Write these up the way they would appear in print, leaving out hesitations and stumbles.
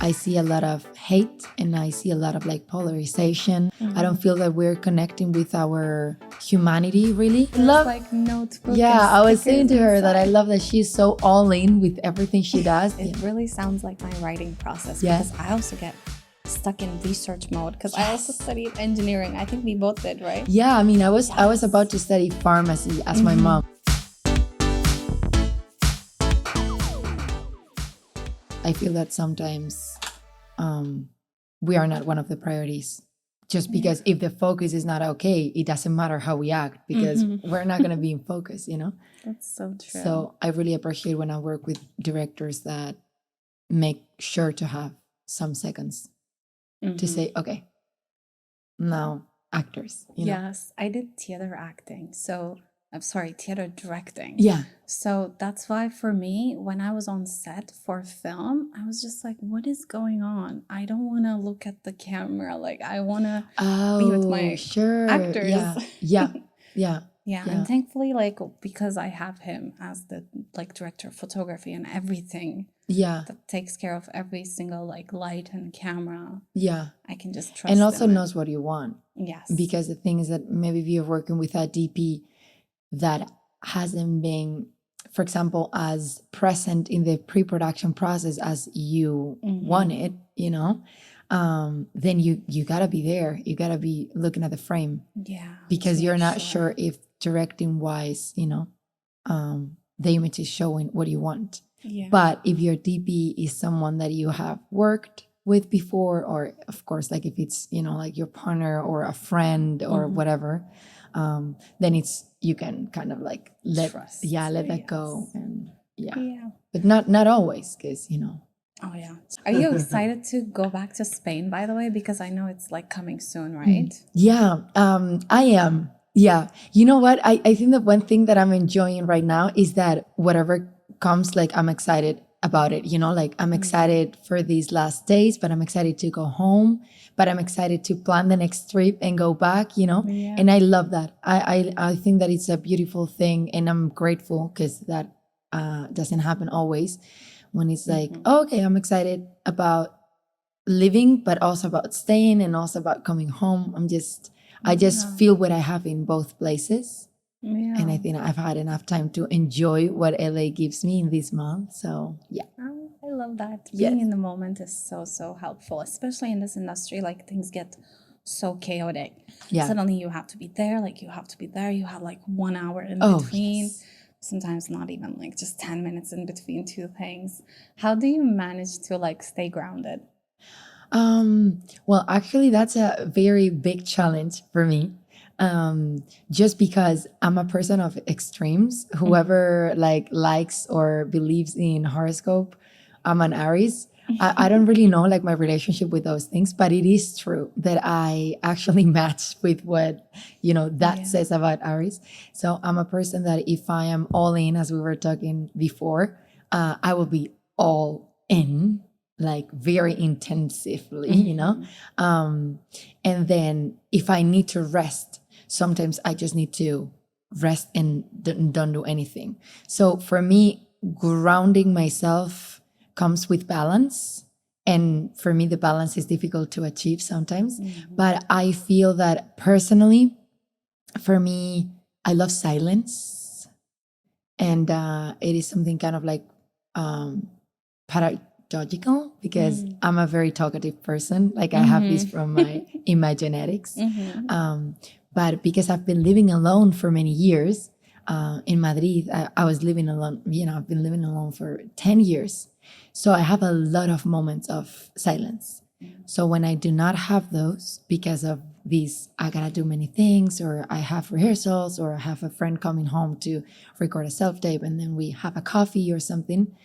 I see a lot of hate and I see a lot of like polarization. I don't feel that we're connecting with our humanity really. There's like notebook. Yeah, I was saying to her that I love that she's so all in with everything she does. It really sounds like my writing process Yes. because I also get stuck in research mode because I also studied engineering. I think we both did, right? Yeah, I mean, I was about to study pharmacy as my mom. I feel that sometimes we are not one of the priorities. Just because if the focus is not okay, it doesn't matter how we act because we're not going to be in focus, you know? That's so true. So I really appreciate when I work with directors that make sure to have some seconds to say, okay, now actors. You know? Yes, I did theater acting. So I'm sorry, theater directing. Yeah. So that's why for me, when I was on set for film, I was just like, what is going on? I don't want to look at the camera. Like I want to be with my actors. Yeah. And thankfully, like, because I have him as the like director of photography and everything that takes care of every single like light and camera. Yeah. I can just trust him. And also knows what you want. Yes. Because the thing is that maybe if you're working with a DP that hasn't been, for example, as present in the pre-production process as you wanted, you know, then you gotta be there. You gotta be looking at the frame. Yeah. Because you're not sure if directing wise, you know, the image is showing what you want. Yeah. But if your DP is someone that you have worked with before, or of course, like if it's, you know, like your partner or a friend or whatever, then you can kind of like let that go. And but not always, because, you know. Oh yeah. Are you excited to go back to Spain, by the way? Because I know it's like coming soon, right? Yeah, I am. Yeah. You know what? I think that one thing that I'm enjoying right now is that whatever comes, like I'm excited about it, you know, like I'm excited for these last days, but I'm excited to go home, but I'm excited to plan the next trip and go back, you know, and I love that. I think that it's a beautiful thing, and I'm grateful because that doesn't happen always when it's like, okay, I'm excited about living, but also about staying and also about coming home. I just feel what I have in both places. Yeah. And I think I've had enough time to enjoy what LA gives me in this month. So, yeah. Oh, I love that. Being in the moment is so helpful, especially in this industry. Like things get so chaotic. Yeah. Suddenly you have to be there. Like you have to be there. You have like 1 hour in between. Yes. Sometimes not even like just 10 minutes in between two things. How do you manage to like stay grounded? Well, actually, that's a very big challenge for me. Just because I'm a person of extremes. Whoever like likes or believes in horoscope, I'm an Aries. I don't really know like my relationship with those things, but it is true that I actually match with what, you know, that says about Aries. So I'm a person that if I am all in, as we were talking before, I will be all in, like very intensively, you know? And then if I need to rest, sometimes I just need to rest and don't do anything. So for me, grounding myself comes with balance. And for me, the balance is difficult to achieve sometimes. But I feel that personally, for me, I love silence. And it is something kind of like paradoxical because I'm a very talkative person. Like I have this from in my genetics. But because I've been living alone for many years in Madrid, I was living alone, you know, I've been living alone for 10 years. So I have a lot of moments of silence. So when I do not have those because of these, I gotta do many things, or I have rehearsals, or I have a friend coming home to record a self-tape and then we have a coffee or something,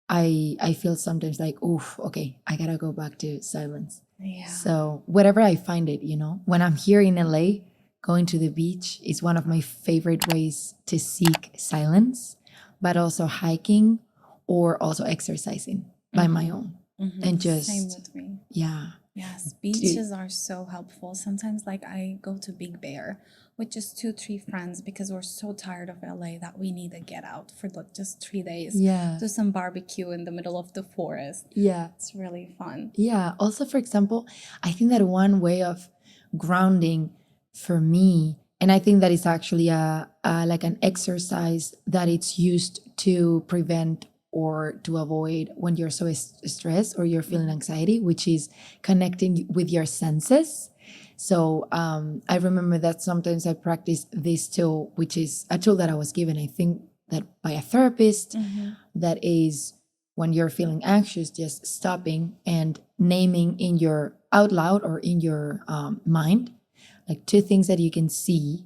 I feel sometimes like, oof, okay, I gotta go back to silence. Yeah. So whatever I find it, you know, when I'm here in LA, going to the beach is one of my favorite ways to seek silence, but also hiking or also exercising by my own. And just, same with me. Yeah. Yes, beaches are so helpful. Sometimes like I go to Big Bear with just 2-3 friends because we're so tired of LA that we need to get out for like just 3 days. Yeah. Do some barbecue in the middle of the forest. Yeah. It's really fun. Yeah. Also, for example, I think that one way of grounding for me, and I think that is actually a like an exercise that it's used to prevent or to avoid when you're so stressed or you're feeling anxiety, which is connecting with your senses. So I remember that sometimes I practice this tool, which is a tool that I was given, I think that by a therapist, that is when you're feeling anxious, just stopping and naming in your out loud or in your mind, like 2 things that you can see,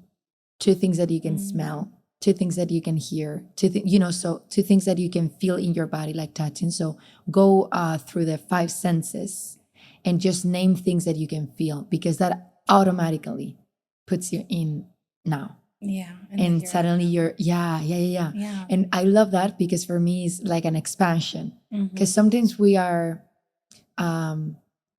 2 things that you can smell, 2 things that you can hear, 2 things that you can feel in your body, like touching. So go through the 5 senses and just name things that you can feel, because that automatically puts you in now. Yeah. And suddenly you're, yeah. And I love that because for me, it's like an expansion. Because sometimes we are,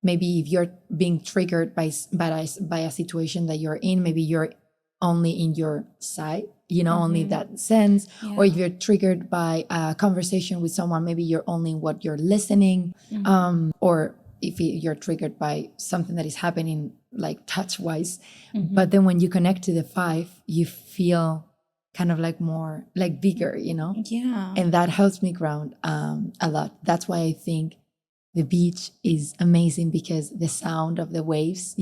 maybe if you're being triggered by a situation that you're in, maybe you're only in your side, only that sense. Or if you're triggered by a conversation with someone, maybe you're only what you're listening. Or if you're triggered by something that is happening, like touch wise. But then when you connect to the 5, you feel kind of like more like bigger, Yeah. And that helps me ground a lot. That's why I think the beach is amazing, because the sound of the waves,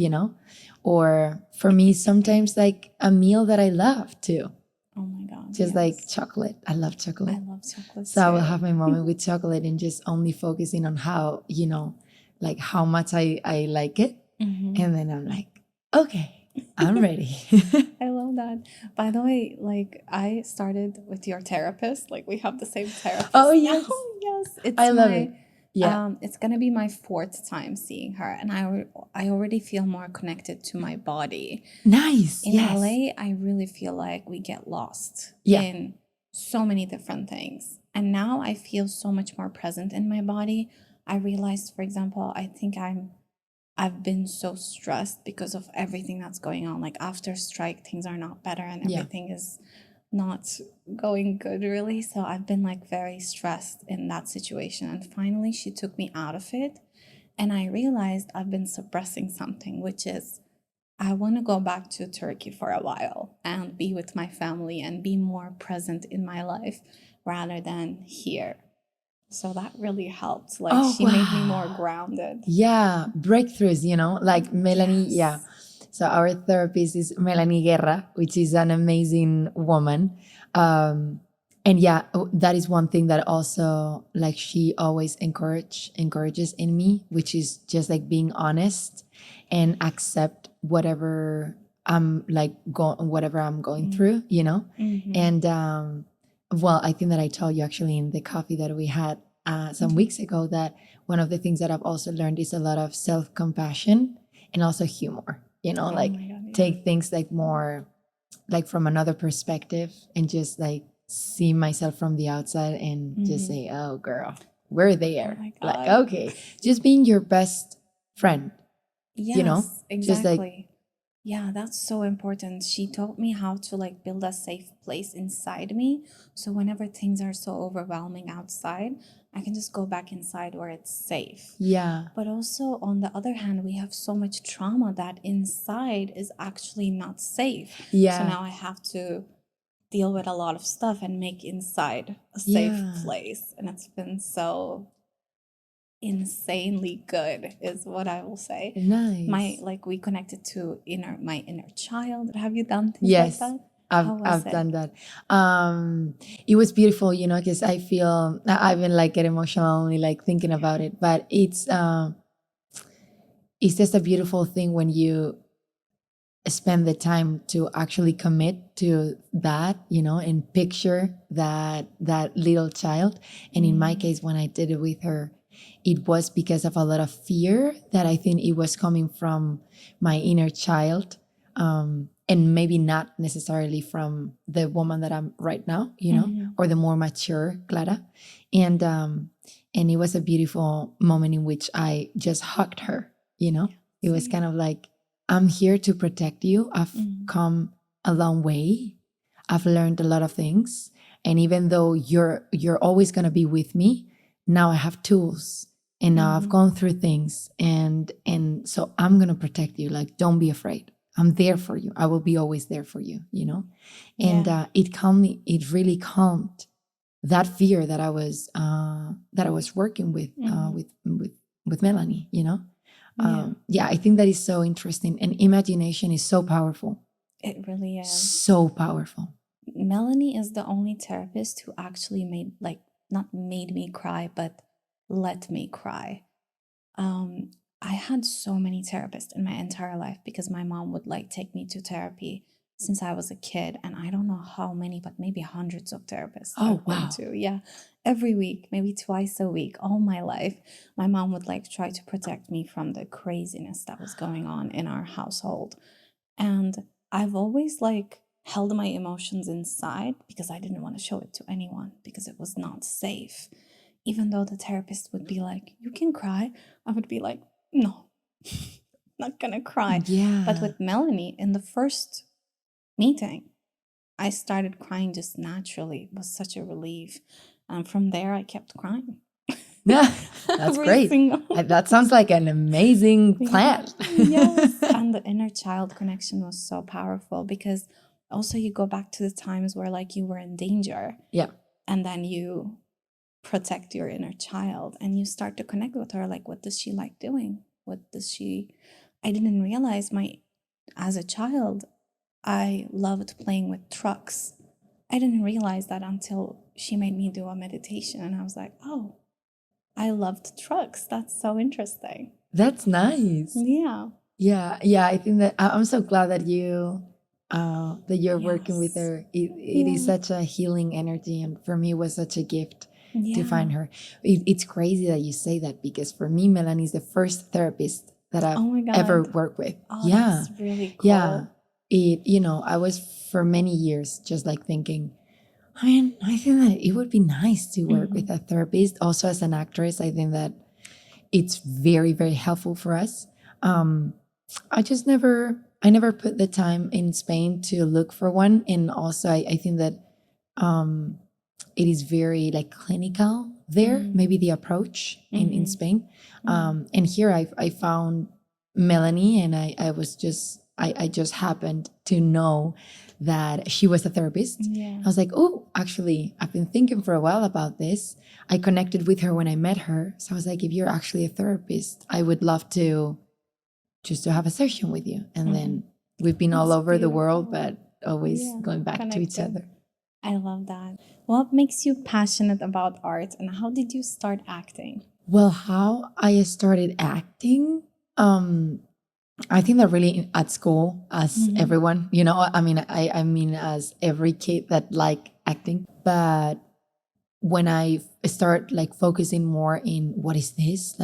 or for me, sometimes like a meal that I love too. Oh my God. Just like chocolate. I love chocolate. I love chocolate So too. I will have my moment with chocolate and just only focusing on how, like how much I like it. And then I'm like, okay, I'm ready. I love that. By the way, like I started with your therapist. Like we have the same therapist. Oh, yes. Yes. I love it. Yeah. It's gonna be my 4th time seeing her, and I already feel more connected to my body. Nice. In LA, I really feel like we get lost in so many different things, and now I feel so much more present in my body. I realized, for example, I think I've been so stressed because of everything that's going on. Like after strike, things are not better, and everything is not going good really. So I've been like very stressed in that situation. And finally she took me out of it. And I realized I've been suppressing something, which is I want to go back to Turkey for a while and be with my family and be more present in my life rather than here. So that really helped. Like she made me more grounded. Yeah. Breakthroughs, like Melanie. Yeah. So our therapist is Melanie Guerra, which is an amazing woman. And that is one thing that also like she always encourages in me, which is just like being honest and accept whatever I'm like whatever I'm going through, And well, I think that I told you actually in the coffee that we had some weeks ago that one of the things that I've also learned is a lot of self-compassion and also humor. Take things like more like from another perspective and just like see myself from the outside and just say, oh girl, we're there. Like, okay, just being your best friend. Yes, exactly. Just like, yeah, that's so important. She taught me how to like build a safe place inside me. So whenever things are so overwhelming outside, I can just go back inside where it's safe. Yeah. But also on the other hand, we have so much trauma that inside is actually not safe. Yeah. So now I have to deal with a lot of stuff and make inside a safe place. And it's been so insanely good is what I will say. Nice. We connected to my inner child. Have you done things like that? I've done that. It was beautiful, because I feel I've been like get emotional only like thinking about it. But it's just a beautiful thing when you spend the time to actually commit to that, and picture that little child. And in my case, when I did it with her, it was because of a lot of fear that I think it was coming from my inner child. And maybe not necessarily from the woman that I'm right now, or the more mature Clara. And it was a beautiful moment in which I just hugged her you know? It was kind of like, I'm here to protect you. I've come a long way. I've learned a lot of things. And even though you're always going to be with me, now I have tools and now I've gone through things. And so I'm going to protect you. Like, don't be afraid. I'm there for you. I will be always there for you, you know? And it calmed me. It really calmed that fear that I was working with, with Melanie, you know? I think that is so interesting. And imagination is so powerful. It really is. So powerful. Melanie is the only therapist who actually not made me cry, but let me cry. I had so many therapists in my entire life because my mom would take me to therapy since I was a kid. And I don't know how many, but maybe hundreds of therapists. Oh, wow. Yeah. Every week, maybe twice a week, all my life. My mom would try to protect me from the craziness that was going on in our household. And I've always held my emotions inside because I didn't want to show it to anyone because it was not safe. Even though the therapist would be like, you can cry, I would be like, no, not gonna cry. Yeah. But with Melanie, in the first meeting, I started crying just naturally. It was such a relief. And from there, I kept crying. Yeah, that's great. That sounds like an amazing plan. Yes. And the inner child connection was so powerful because also you go back to the times where you were in danger. Yeah. And then you protect your inner child and you start to connect with her. What does she like doing? I didn't realize as a child, I loved playing with trucks. I didn't realize that until she made me do a meditation. And I was like, oh, I loved trucks. That's so interesting. That's nice. Yeah. Yeah. Yeah. I think that I'm so glad that you're working with her. It is such a healing energy. And for me, it was such a gift to find her. It's crazy that you say that because for me, Melanie is the first therapist that I've ever worked with. Oh, that's really cool. Yeah. I was for many years just thinking, I think that it would be nice to work with a therapist. Also, as an actress, I think that it's very, very helpful for us. I never put the time in Spain to look for one. And also, I think that it is very clinical there, maybe the approach in Spain. And here I found Melanie and I just happened to know that she was a therapist. Yeah. I was like, oh, actually, I've been thinking for a while about this. I connected with her when I met her. So I was like, if you're actually a therapist, I would love to have a session with you. And then we've been all over the world, but always going back to each other. I love that. What makes you passionate about art and how did you start acting? Well, how I started acting, I think that really at school, as everyone, I mean, as every kid that acting, but when I start focusing more in what is this?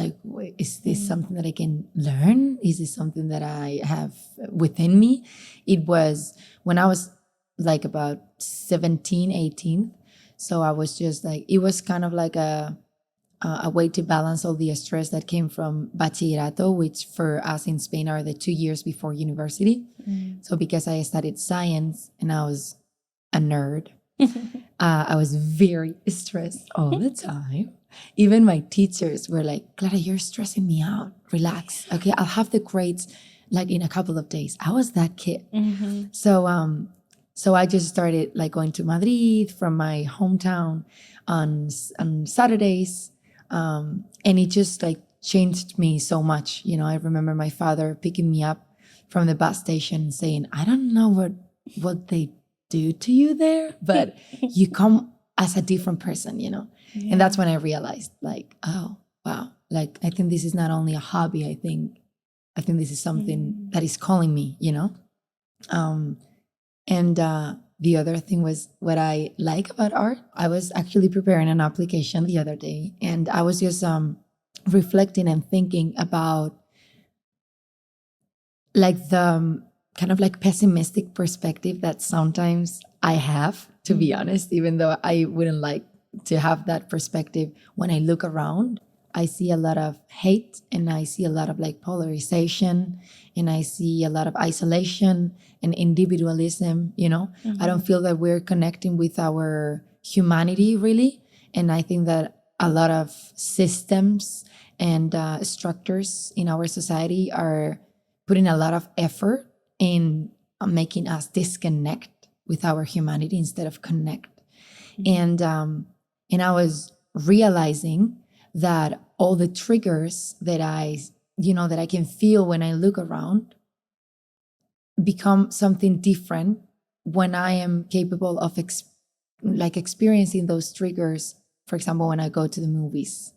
Is this something that I can learn? Is this something that I have within me? It was when I was about 17, 18. So I was just it was kind of a way to balance all the stress that came from bachillerato, which for us in Spain are the 2 years before university. So because I studied science and I was a nerd, I was very stressed all the time. Even my teachers were like, Clara, you're stressing me out. Relax. Okay, I'll have the grades in a couple of days. I was that kid. So I just started going to Madrid from my hometown on Saturdays. And it just changed me so much. I remember my father picking me up from the bus station and saying, I don't know what they do to you there, but you come as a different person, And that's when I realized oh, wow. I think this is not only a hobby. I think this is something that is calling me, And the other thing was what I like about art. I was actually preparing an application the other day, and I was just reflecting and thinking about the kind of pessimistic perspective that sometimes I have, to be honest, even though I wouldn't like to have that perspective when I look around. I see a lot of hate, and I see a lot of like polarization, and I see a lot of isolation and individualism, you know. I don't feel that we're connecting with our humanity really. And I think that a lot of systems and structures in our society are putting a lot of effort in making us disconnect with our humanity instead of connect. And I was realizing that all the triggers that I can feel when I look around become something different when I am capable of experiencing those triggers, for example, when I go to the movies.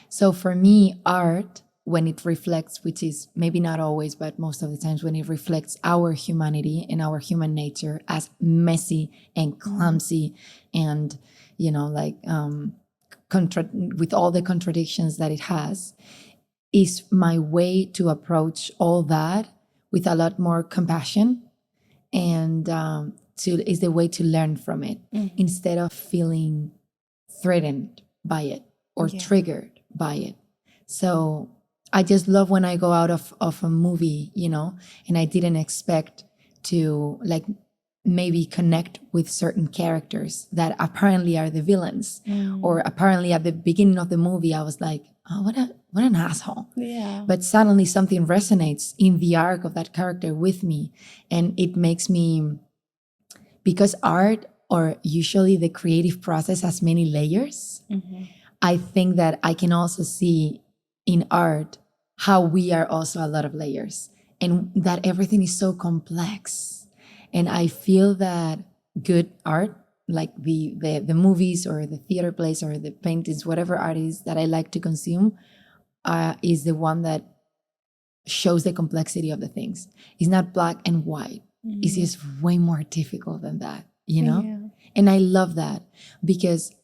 So for me, art, when it reflects, which is maybe not always, but most of the times, when it reflects our humanity and our human nature as messy and clumsy and, with all the contradictions that it has, is my way to approach all that with a lot more compassion, and is the way to learn from it instead of feeling threatened by it or triggered by it. So I just love when I go out of a movie, and I didn't expect to maybe connect with certain characters that apparently are the villains, or apparently at the beginning of the movie I was like, oh, what an asshole. Yeah. But suddenly something resonates in the arc of that character with me, and it makes me, because art, or usually the creative process, has many layers. I think that I can also see in art how we are also a lot of layers, and that everything is so complex. And I feel that good art, like the movies or the theater plays or the paintings, whatever art is that I like to consume, is the one that shows the complexity of the things. It's not black and white. It's just way more difficult than that, Yeah. And I love that, because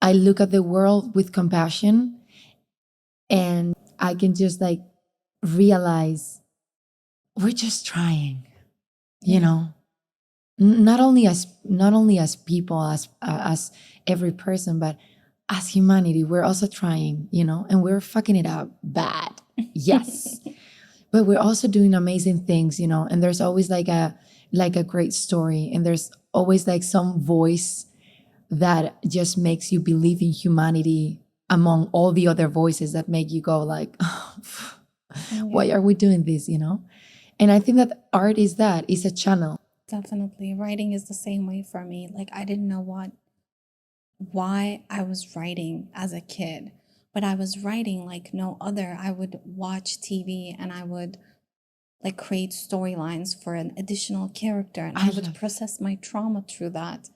I look at the world with compassion, and I can just realize we're just trying, not only as people, as every person, but as humanity, we're also trying, and we're fucking it up bad. Yes. But we're also doing amazing things, and there's always a great story, and there's always some voice that just makes you believe in humanity among all the other voices that make you go why are we doing this, And I think that art is a channel. Definitely. Writing is the same way for me. I didn't know why I was writing as a kid, but I was writing like no other. I would watch TV and I would create storylines for an additional character, and I would process my trauma through that.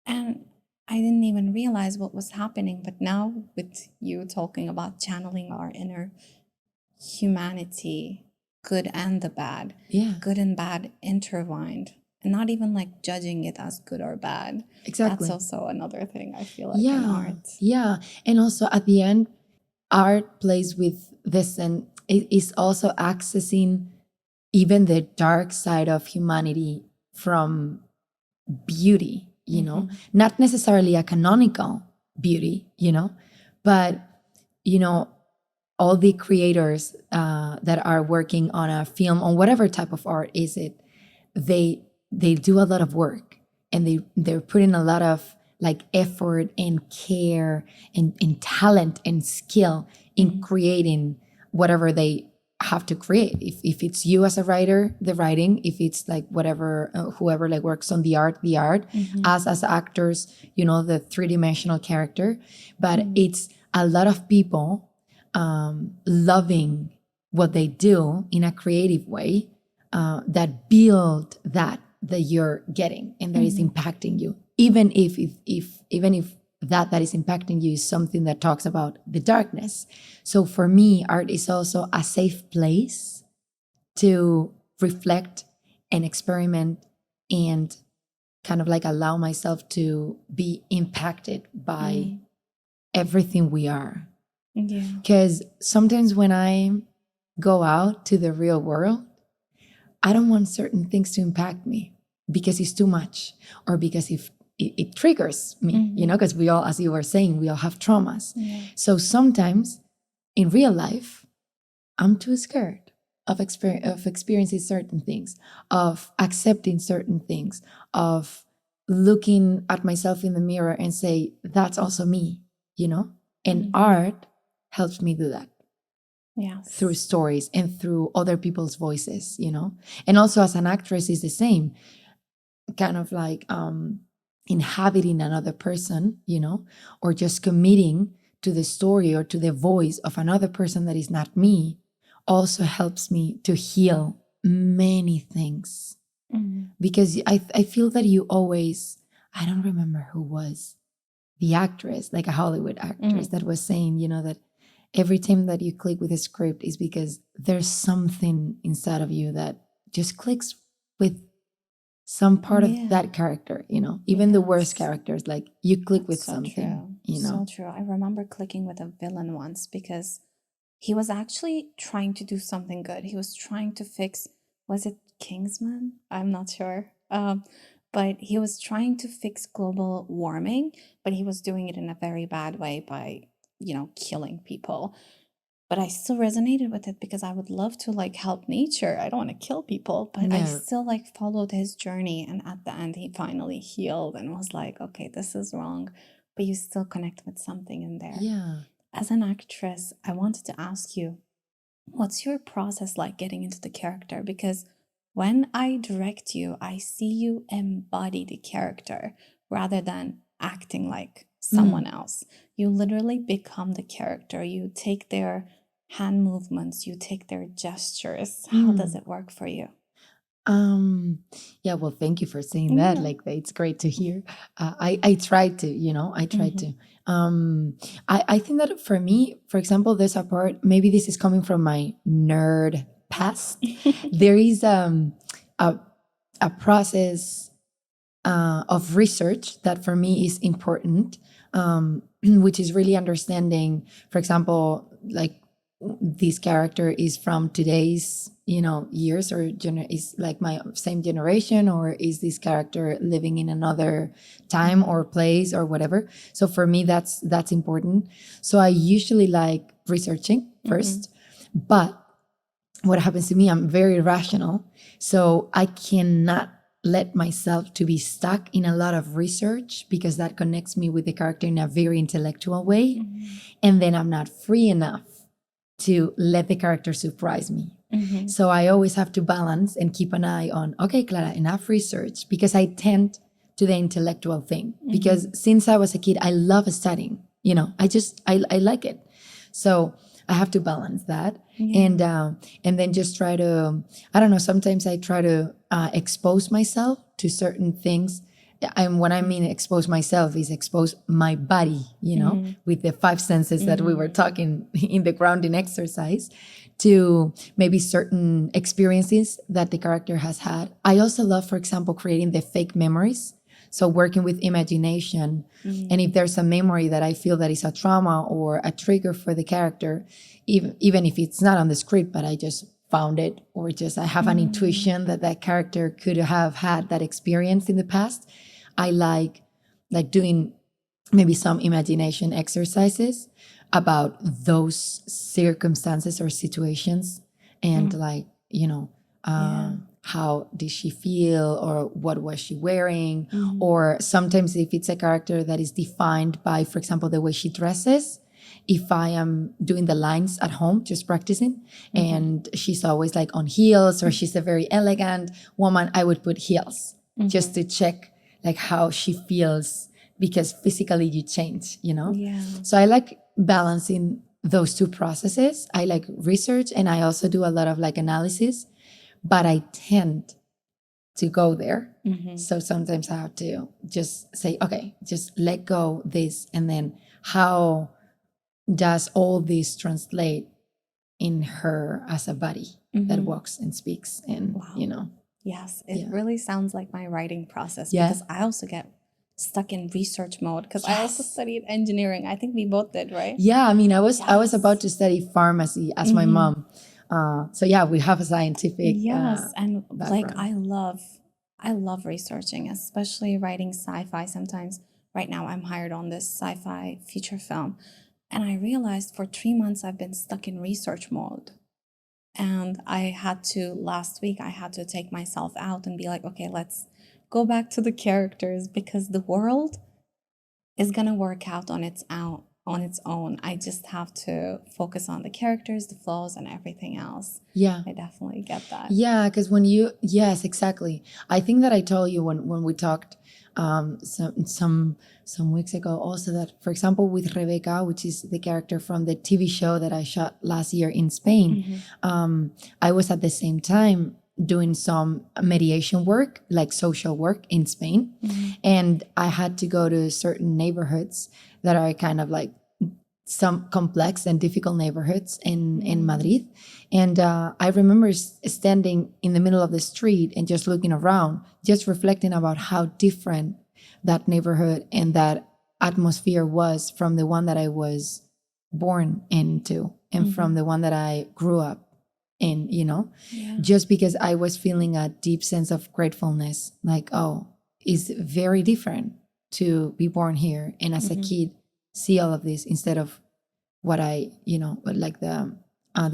And I didn't even realize what was happening. But now, with you talking about channeling our inner humanity, good and the bad, good and bad intertwined, and not even judging it as good or bad. Exactly. That's also another thing I feel in art. Yeah. And also at the end, art plays with this, and it is also accessing even the dark side of humanity from beauty, not necessarily a canonical beauty, but, all the creators that are working on a film, on whatever type of art is it, they do a lot of work, and they're putting a lot of effort and care and talent and skill in creating whatever they have to create. If it's you as a writer, the writing, if it's whatever, whoever works on the art, us as actors, the three-dimensional character. But it's a lot of people loving what they do in a creative way, that build that you're getting and that is impacting you, even if that is impacting you is something that talks about the darkness. So for me, art is also a safe place to reflect and experiment and kind of allow myself to be impacted by everything we are. Yeah. Because sometimes when I go out to the real world, I don't want certain things to impact me because it's too much, or because if it triggers me, because we all, as you were saying, we all have traumas. Yeah. So sometimes in real life, I'm too scared of experiencing certain things, of accepting certain things, of looking at myself in the mirror and say, that's also me, you know? And art helps me do that. Yes. Through stories and through other people's voices, you know? And also as an actress is the same, kind of like inhabiting another person, you know, or just committing to the story or to the voice of another person that is not me also helps me to heal many things. Because I feel that you always, I don't remember who was the actress, like a Hollywood actress that was saying, you know, that every time that you click with a script is because there's something inside of you that just clicks with some part of that character, you know, even the worst characters, like you click with something, you know. So true. I remember clicking with a villain once because he was actually trying to do something good. He was trying to fix, was it Kingsman? I'm not sure. But he was trying to fix global warming, but he was doing it in a very bad way by, you know, killing people. But I still resonated with it because I would love to like help nature. I don't want to kill people, but I still like followed his journey. And at the end, he finally healed and was like, okay, this is wrong. But you still connect with something in there. Yeah. As an actress, I wanted to ask you, what's your process like getting into the character? Because when I direct you, I see you embody the character rather than acting like someone else. You literally become the character. You take their hand movements, you take their gestures. How does it work for you? Yeah, well, thank you for saying that. Like, it's great to hear. I tried to, you know, I tried to. I think that for me, for example, there's a part, maybe this is coming from my nerd past. There is a process of research that for me is important, which is really understanding, for example, like this character is from today's, you know, years or is like my same generation, or is this character living in another time or place or whatever. So for me, that's important. So I usually like researching first, but what happens to me, I'm very rational. So I cannot let myself to be stuck in a lot of research because that connects me with the character in a very intellectual way. And then I'm not free enough to let the character surprise me. So I always have to balance and keep an eye on, okay, Clara, enough research, because I tend to the intellectual thing. Because since I was a kid, I love studying, you know, I like it. So I have to balance that. And then just try to, I don't know, sometimes I try to expose myself to certain things. And what I mean expose myself is expose my body, you know, with the 5 senses that we were talking in the grounding exercise, to maybe certain experiences that the character has had. I also love, for example, creating the fake memories. So working with imagination. And if there's a memory that I feel that is a trauma or a trigger for the character, even if it's not on the script, but I just found it, or just I have an intuition that that character could have had that experience in the past, I like doing maybe some imagination exercises about those circumstances or situations, and like, you know, how did she feel, or what was she wearing? Or sometimes if it's a character that is defined by, for example, the way she dresses, if I am doing the lines at home, just practicing, and she's always like on heels, or she's a very elegant woman, I would put heels just to check like how she feels, because physically you change, you know? So I like balancing those two processes. I like research, and I also do a lot of like analysis, but I tend to go there. So sometimes I have to just say, okay, just let go this, and then how does all this translate in her as a body that walks and speaks, and you know. Yes, it really sounds like my writing process, because I also get stuck in research mode, because I also studied engineering. I think we both did, right? Yeah, I mean, I was about to study pharmacy as my mom. So yeah, we have a scientific and background. like I love researching, especially writing sci-fi. Sometimes right now I'm hired on this sci-fi feature film, And I realized for 3 months I've been stuck in research mode. And last week, I had to take myself out and be like, okay, let's go back to the characters, because the world is going to work out on its own. I just have to focus on the characters, the flows, and everything else. Yeah. I definitely get that. Yeah, because yes, exactly. I think that I told you when we talked some weeks ago also that, for example, with Rebecca, which is the character from the TV show that I shot last year in Spain, I was at the same time doing some mediation work, like social work in Spain. And I had to go to certain neighborhoods that are kind of like some complex and difficult neighborhoods in Madrid. And I remember standing in the middle of the street and just looking around, just reflecting about how different that neighborhood and that atmosphere was from the one that I was born into and from the one that I grew up in, just because I was feeling a deep sense of gratefulness, like, oh, it's very different to be born here and as a kid see all of this instead of what I, like the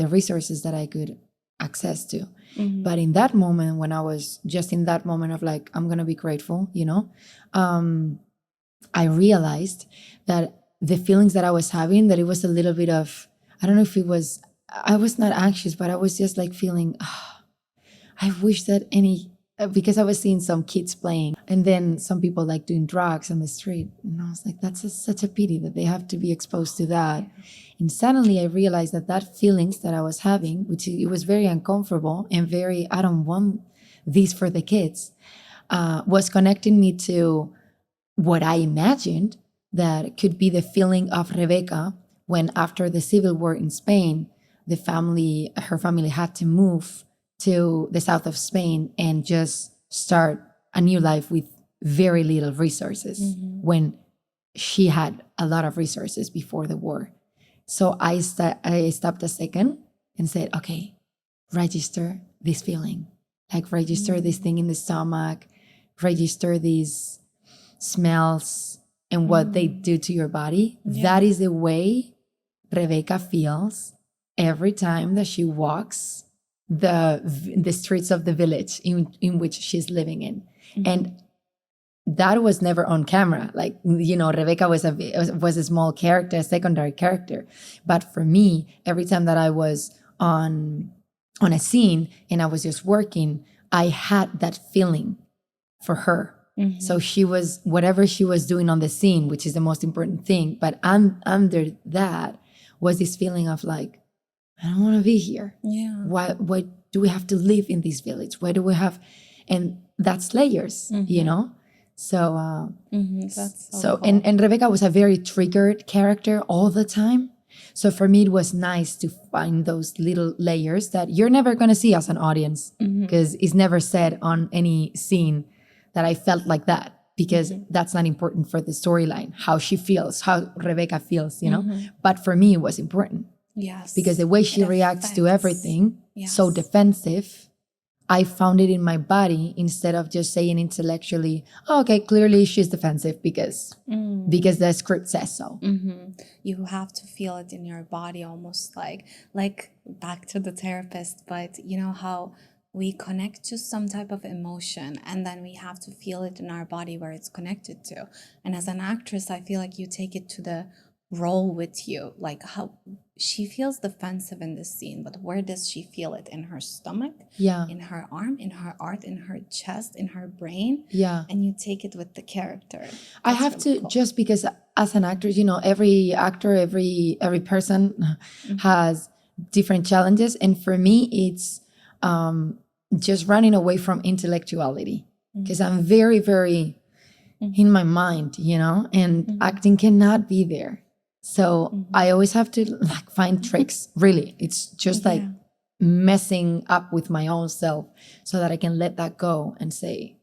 resources that I could access to. But in that moment, when I was just in that moment of like, I'm going to be grateful, I realized that the feelings that I was having, that it was a little bit of, I don't know if I was not anxious, but I was just like feeling, I wish that because I was seeing some kids playing and then some people like doing drugs on the street. And I was like, that's such a pity that they have to be exposed to that. Yeah. And suddenly I realized that feelings that I was having, which it was very uncomfortable and very, I don't want this for the kids, was connecting me to what I imagined that could be the feeling of Rebecca when after the civil war in Spain, her family had to move to the south of Spain and just start a new life with very little resources when she had a lot of resources before the war. So I stopped a second and said, okay, register this feeling, like register this thing in the stomach, register these smells and what they do to your body. Yeah. That is the way Rebecca feels every time that she walks the streets of the village in which she's living in. And that was never on camera. Like, Rebecca was a small character, a secondary character. But for me, every time that I was on a scene and I was just working, I had that feeling for her. So she was, whatever she was doing on the scene, which is the most important thing, but under that was this feeling of like, I don't want to be here. Yeah. Why do we have to live in this village? Why do we have, and that's layers, So, that's so cool. And Rebecca was a very triggered character all the time. So for me, it was nice to find those little layers that you're never going to see as an audience because it's never said on any scene that I felt like that, because that's not important for the storyline, how she feels, how Rebecca feels, But for me, it was important. Yes. Because the way she reacts to everything, so defensive, I found it in my body instead of just saying intellectually, oh, okay, clearly she's defensive because the script says so. You have to feel it in your body, almost like back to the therapist, but you know how we connect to some type of emotion and then we have to feel it in our body where it's connected to. And as an actress, I feel like you take it to the role with you, like how she feels defensive in this scene, but where does she feel it? In her stomach, in her arm, in her heart, in her chest, in her brain, and you take it with the character. That's I have really to cool. Just because as an actor, every actor, every person has different challenges, and for me it's just running away from intellectuality, because I'm very, very in my mind, and acting cannot be there. So I always have to find tricks, really. It's just messing up with my own self so that I can let that go and say,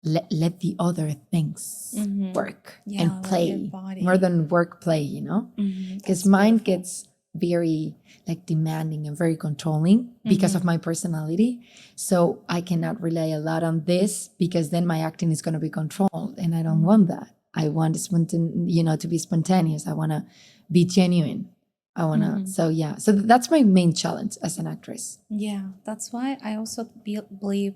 let the other things work and play more than work play, because mind gets very demanding and very controlling because of my personality. So I cannot rely a lot on this, because then my acting is going to be controlled, and I don't want that. I want to be spontaneous. I want to be genuine. I want to, so that's my main challenge as an actress. Yeah, that's why I also believe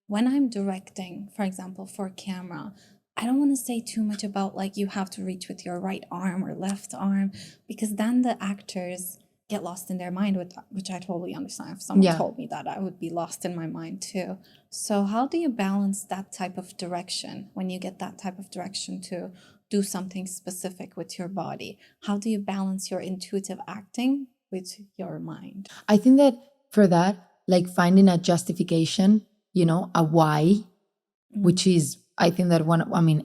when I'm directing, for example, for camera, I don't want to say too much about like you have to reach with your right arm or left arm, because then the actors get lost in their mind, which I totally understand. If someone told me that, I would be lost in my mind too. So how do you balance that type of direction when you get that type of direction to do something specific with your body? How do you balance your intuitive acting with your mind? I think that for that, like finding a justification, you know, a why, which is, I think that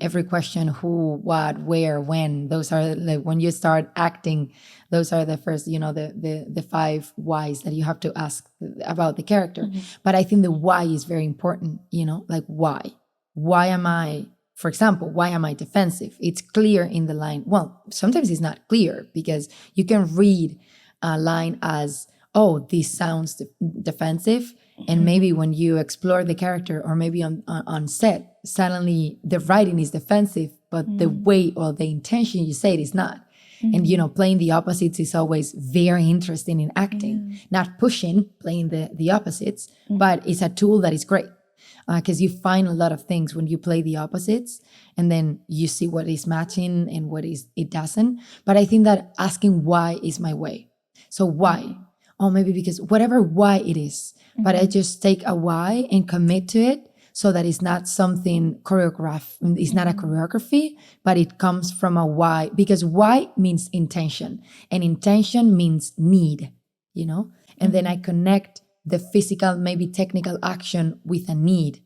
every question, who, what, where, when, those are like, when you start acting, those are the first, you know, the 5 whys that you have to ask about the character. But I think the why is very important, you know, like why am I, for example, why am I defensive? It's clear in the line. Well, sometimes it's not clear because you can read a line as, oh, this sounds defensive. And maybe when you explore the character, or maybe on set, suddenly the writing is defensive, but the way or the intention you say it is not. And, you know, playing the opposites is always very interesting in acting. Not pushing, playing the opposites, but it's a tool that is great. Because you find a lot of things when you play the opposites, and then you see what is matching and what is it doesn't. But I think that asking why is my way. So why? Oh, maybe because whatever why it is, but I just take a why and commit to it, so that it's not something choreographed. It's not a choreography, but it comes from a why, because why means intention, and intention means need, you know? And then I connect the physical, maybe technical action with a need,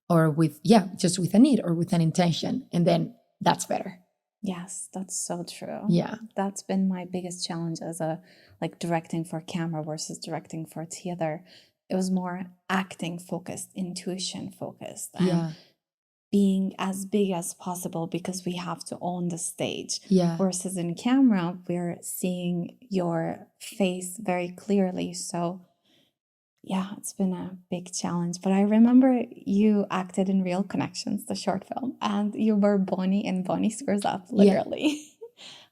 or with, just with a need or with an intention. And then that's better. Yes, that's so true. Yeah. That's been my biggest challenge as directing for camera versus directing for theater. It was more acting focused, intuition focused, and being as big as possible because we have to own the stage. Yeah. Versus in camera, we're seeing your face very clearly. So yeah, it's been a big challenge. But I remember you acted in Real Connections, the short film, and you were Bonnie in Bonnie Screws Up, literally. Yeah.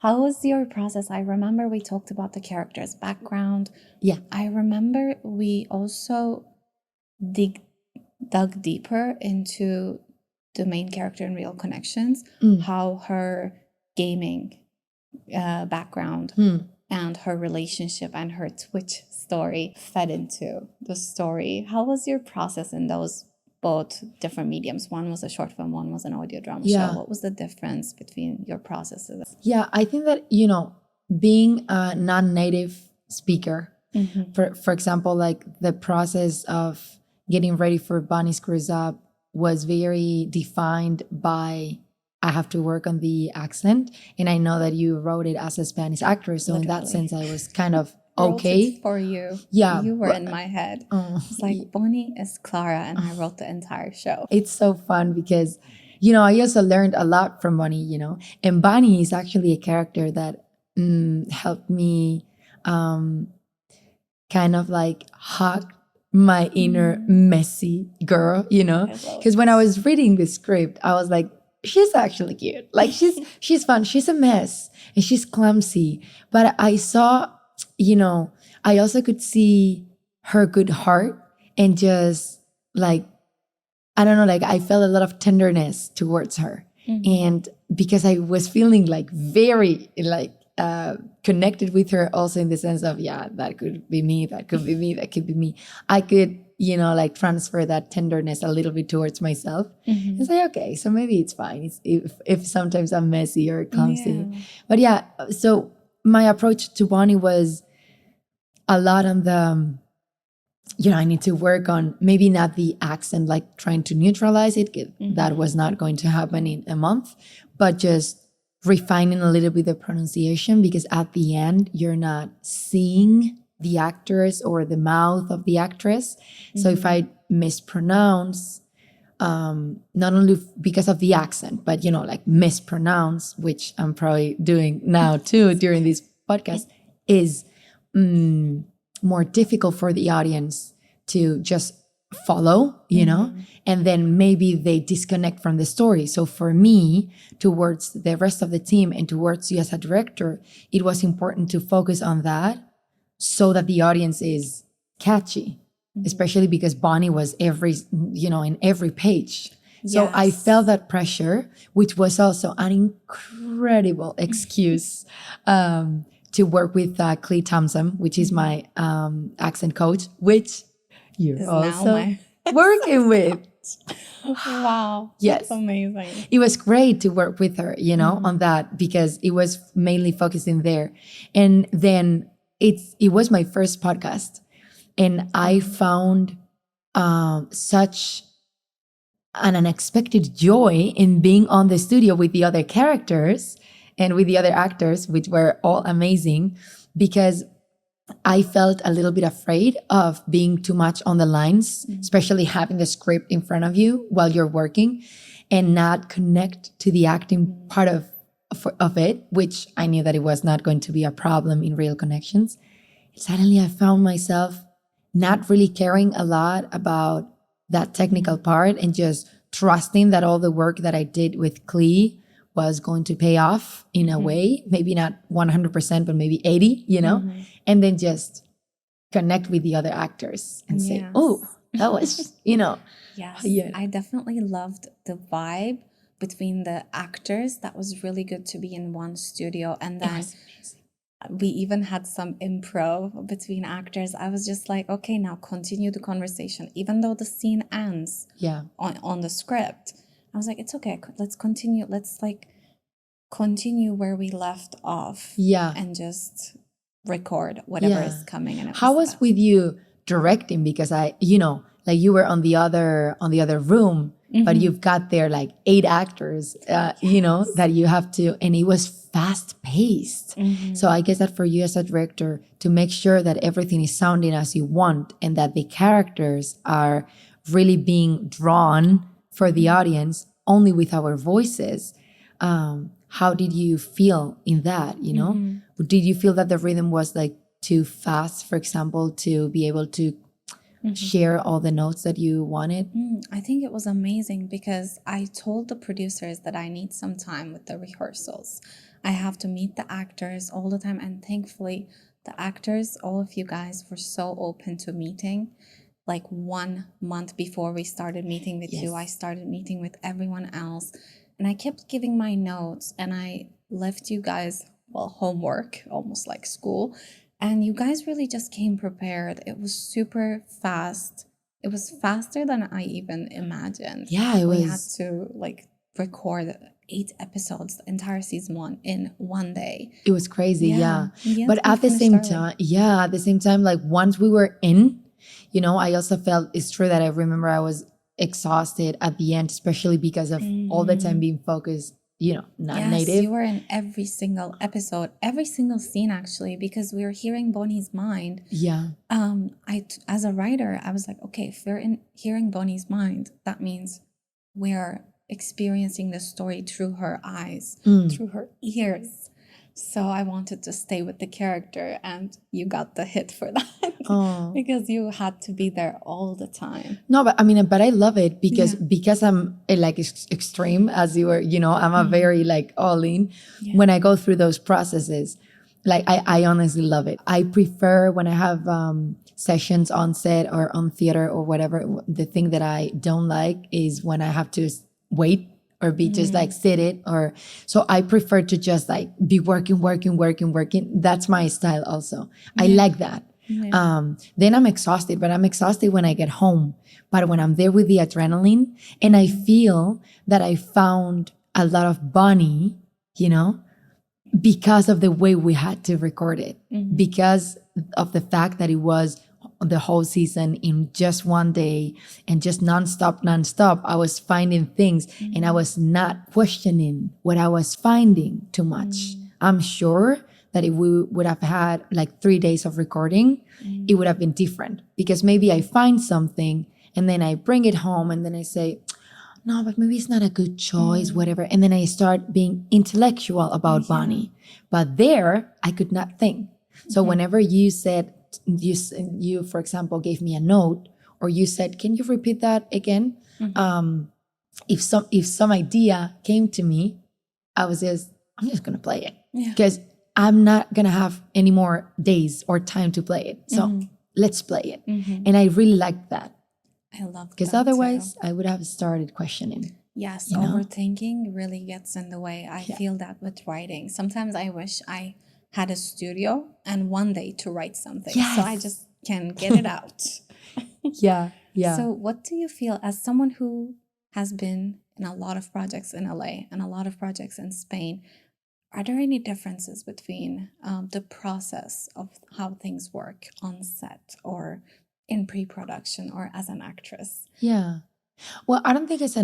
How was your process? I remember we talked about the character's background. Yeah. I remember we also dug deeper into the main character in Real Connections, how her gaming background and her relationship and her Twitch story fed into the story. How was your process in those both different mediums? One was a short film, one was an audio drama show. What was the difference between your processes? Yeah, I think that, you know, being a non-native speaker, for example, like the process of getting ready for Bonnie Screws Up was very defined by, I have to work on the accent. And I know that you wrote it as a Spanish actor. So in that sense, I was kind of okay. For you. Yeah. You were in my head. It's like, Bonnie is Clara, and I wrote the entire show. It's so fun because, you know, I also learned a lot from Bonnie, you know, and Bonnie is actually a character that helped me kind of like hug my inner messy girl, you know, because when I was reading the script, I was like, she's actually cute. Like she's fun. She's a mess and she's clumsy. But I saw, you know, I also could see her good heart and just like, I don't know, like I felt a lot of tenderness towards her. And because I was feeling like very like connected with her also in the sense of, that could be me, that could be me, that could be me. I could, you know, like transfer that tenderness a little bit towards myself and say, okay, so maybe it's fine. It's if sometimes I'm messy or clumsy. But so my approach to Bonnie was a lot on the, you know, I need to work on maybe not the accent, like trying to neutralize it. That was not going to happen in a month, but just refining a little bit the pronunciation, because at the end, you're not seeing the actors or the mouth of the actress. So if I mispronounce, not only because of the accent, but, you know, like mispronounce, which I'm probably doing now too during this podcast, is more difficult for the audience to just follow, you know, and then maybe they disconnect from the story. So for me, towards the rest of the team and towards you as a director, it was important to focus on that so that the audience is catchy, especially because Bonnie was in every page. So I felt that pressure, which was also an incredible excuse to work with Clee Thompson, which is my accent coach, which you're also working with. Wow. Yes. That's amazing. It was great to work with her, on that, because it was mainly focusing there. And then it was my first podcast. And I found such an unexpected joy in being on the studio with the other characters and with the other actors, which were all amazing, because I felt a little bit afraid of being too much on the lines, especially having the script in front of you while you're working and not connect to the acting part of it, which I knew that it was not going to be a problem in real connections. Suddenly I found myself not really caring a lot about that technical part and just trusting that all the work that I did with Clee was going to pay off in a way, maybe not 100%, but maybe 80, and then just connect with the other actors and say, oh, that was, Yes, I definitely loved the vibe between the actors. That was really good to be in one studio. And then we even had some improv between actors. I was just like, okay, now continue the conversation. Even though the scene ends on the script, I was like, it's okay. Let's continue. Let's continue where we left off. Yeah. And just record whatever is coming. And how was with you directing? Because you were on the other room, but you've got there 8 actors, that you have to, and it was fast paced. So I guess that for you as a director, to make sure that everything is sounding as you want and that the characters are really being drawn for the audience only with our voices. How did you feel in that, Did you feel that the rhythm was too fast, for example, to be able to share all the notes that you wanted? I think it was amazing because I told the producers that I need some time with the rehearsals. I have to meet the actors all the time. And thankfully, the actors, all of you guys, were so open to meeting. 1 month before we started meeting with you, I started meeting with everyone else. And I kept giving my notes and I left you guys, homework, almost like school. And you guys really just came prepared. It was super fast. It was faster than I even imagined. Yeah, it was. We had to record 8 episodes, the entire season 1 in 1 day. It was crazy, yeah. But at the same time, once we were in, I also felt, it's true that I remember I was exhausted at the end, especially because of all the time being focused, not native. You were in every single episode, every single scene actually, because we were hearing Bonnie's mind. Yeah. As a writer, I was like, okay, if we're hearing Bonnie's mind, that means we're experiencing the story through her eyes, through her ears. So I wanted to stay with the character, and you got the hit for that because you had to be there all the time. No, but I love it because I'm extreme, as you were, I'm a very all in. Yeah. When I go through those processes, I honestly love it. I prefer when I have sessions on set or on theater or whatever. The thing that I don't like is when I have to wait or be just seated, or so I prefer to just be working. That's my style also. I like that. Yeah. Then I'm exhausted, but I'm exhausted when I get home. But when I'm there with the adrenaline and I feel that I found a lot of Bonnie, because of the way we had to record it, because of the fact that it was the whole season in just 1 day and just nonstop, I was finding things and I was not questioning what I was finding too much. I'm sure that if we would have had 3 days of recording, it would have been different, because maybe I find something and then I bring it home and then I say, no, but maybe it's not a good choice, whatever. And then I start being intellectual about Bonnie. But there, I could not think. So whenever you said, you, for example, gave me a note or you said, can you repeat that again? If some idea came to me, I'm just going to play it because I'm not going to have any more days or time to play it. So let's play it. And I really liked that. I love that. Because otherwise I would have started questioning. Yes, overthinking really gets in the way. I feel that with writing. Sometimes I wish I had a studio and one day to write something. Yes. So I just can get it out. Yeah. So what do you feel as someone who has been in a lot of projects in LA and a lot of projects in Spain? Are there any differences between the process of how things work on set or in pre-production or as an actress? Yeah. Well, I don't think as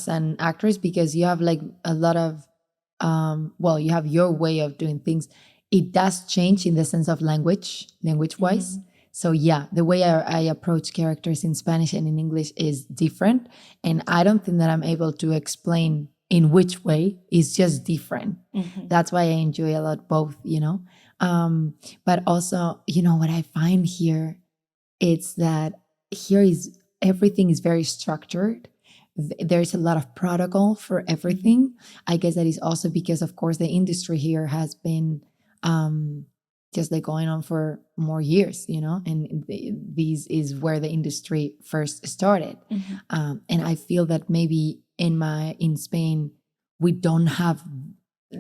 an actress, because you have like a lot of, you have your way of doing things. It does change in the sense of language-wise. So yeah, the way I approach characters in Spanish and in English is different. And I don't think that I'm able to explain in which way. It's just different. That's why I enjoy a lot both, but also, what I find here, it's that here is everything is very structured. There's a lot of protocol for everything. I guess that is also because, of course, the industry here has been just like going on for more years, and this is where the industry first started. And I feel that maybe in Spain, we don't have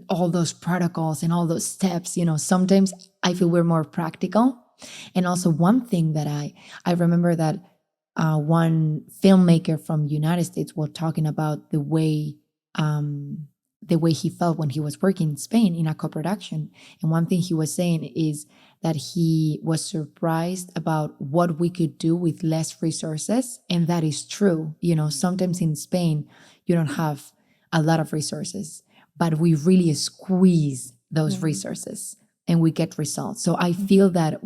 all those protocols and all those steps. Sometimes I feel we're more practical. And also one thing that I remember that one filmmaker from the United States was talking about the way he felt when he was working in Spain in a co-production. And one thing he was saying is that he was surprised about what we could do with less resources. And that is true. Sometimes in Spain, you don't have a lot of resources, but we really squeeze those resources and we get results. So I feel that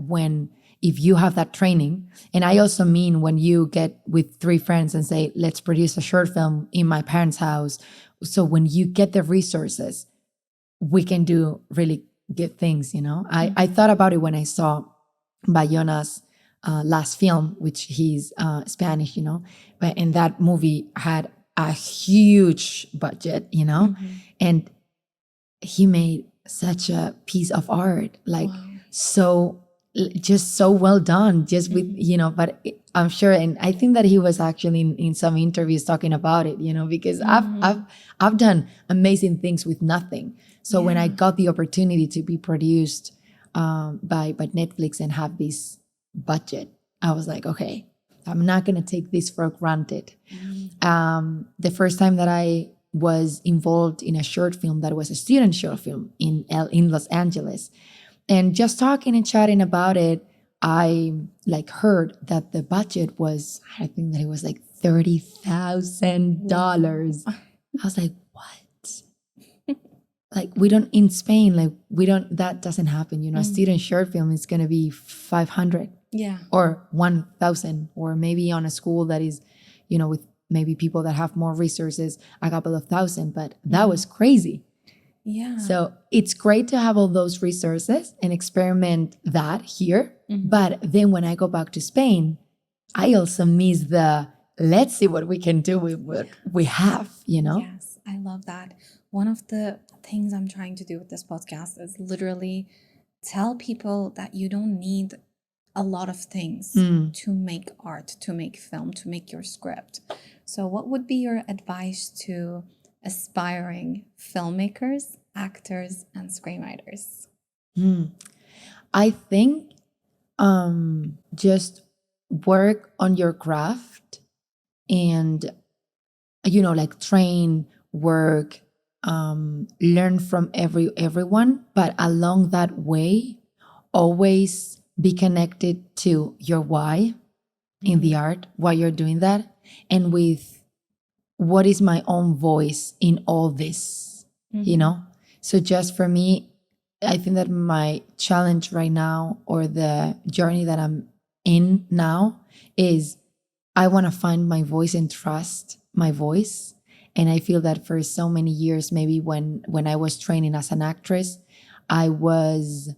if you have that training, and I also mean when you get with 3 friends and say, let's produce a short film in my parents' house. So when you get the resources, we can do really good things, I thought about it when I saw Bayona's last film, which he's Spanish, but in that movie had a huge budget, and he made such a piece of art, like so well done, just with, but I'm sure, and I think that he was actually in some interviews talking about it, because I've done amazing things with nothing. So when I got the opportunity to be produced by Netflix and have this budget, I was like, okay, I'm not going to take this for granted. The first time that I was involved in a short film that was a student short film in Los Angeles, and just talking and chatting about it, I heard that the budget was, I think that it was like $30,000. I was like, what? We don't, in Spain, that doesn't happen. A student short film is going to be 500 or 1,000, or maybe on a school that is, with maybe people that have more resources, a couple of thousand, but that was crazy. Yeah. So it's great to have all those resources and experiment that here. But then when I go back to Spain, I also miss let's see what we can do with what we have, Yes, I love that. One of the things I'm trying to do with this podcast is literally tell people that you don't need a lot of things to make art, to make film, to make your script. So what would be your advice to aspiring filmmakers, actors, and screenwriters? I think just work on your craft and, train, work, learn from everyone. But along that way, always be connected to your why in the art, why you're doing that, and with what is my own voice in all this, So just for me, I think that my challenge right now, or the journey that I'm in now, is I want to find my voice and trust my voice. And I feel that for so many years, maybe when I was training as an actress, I was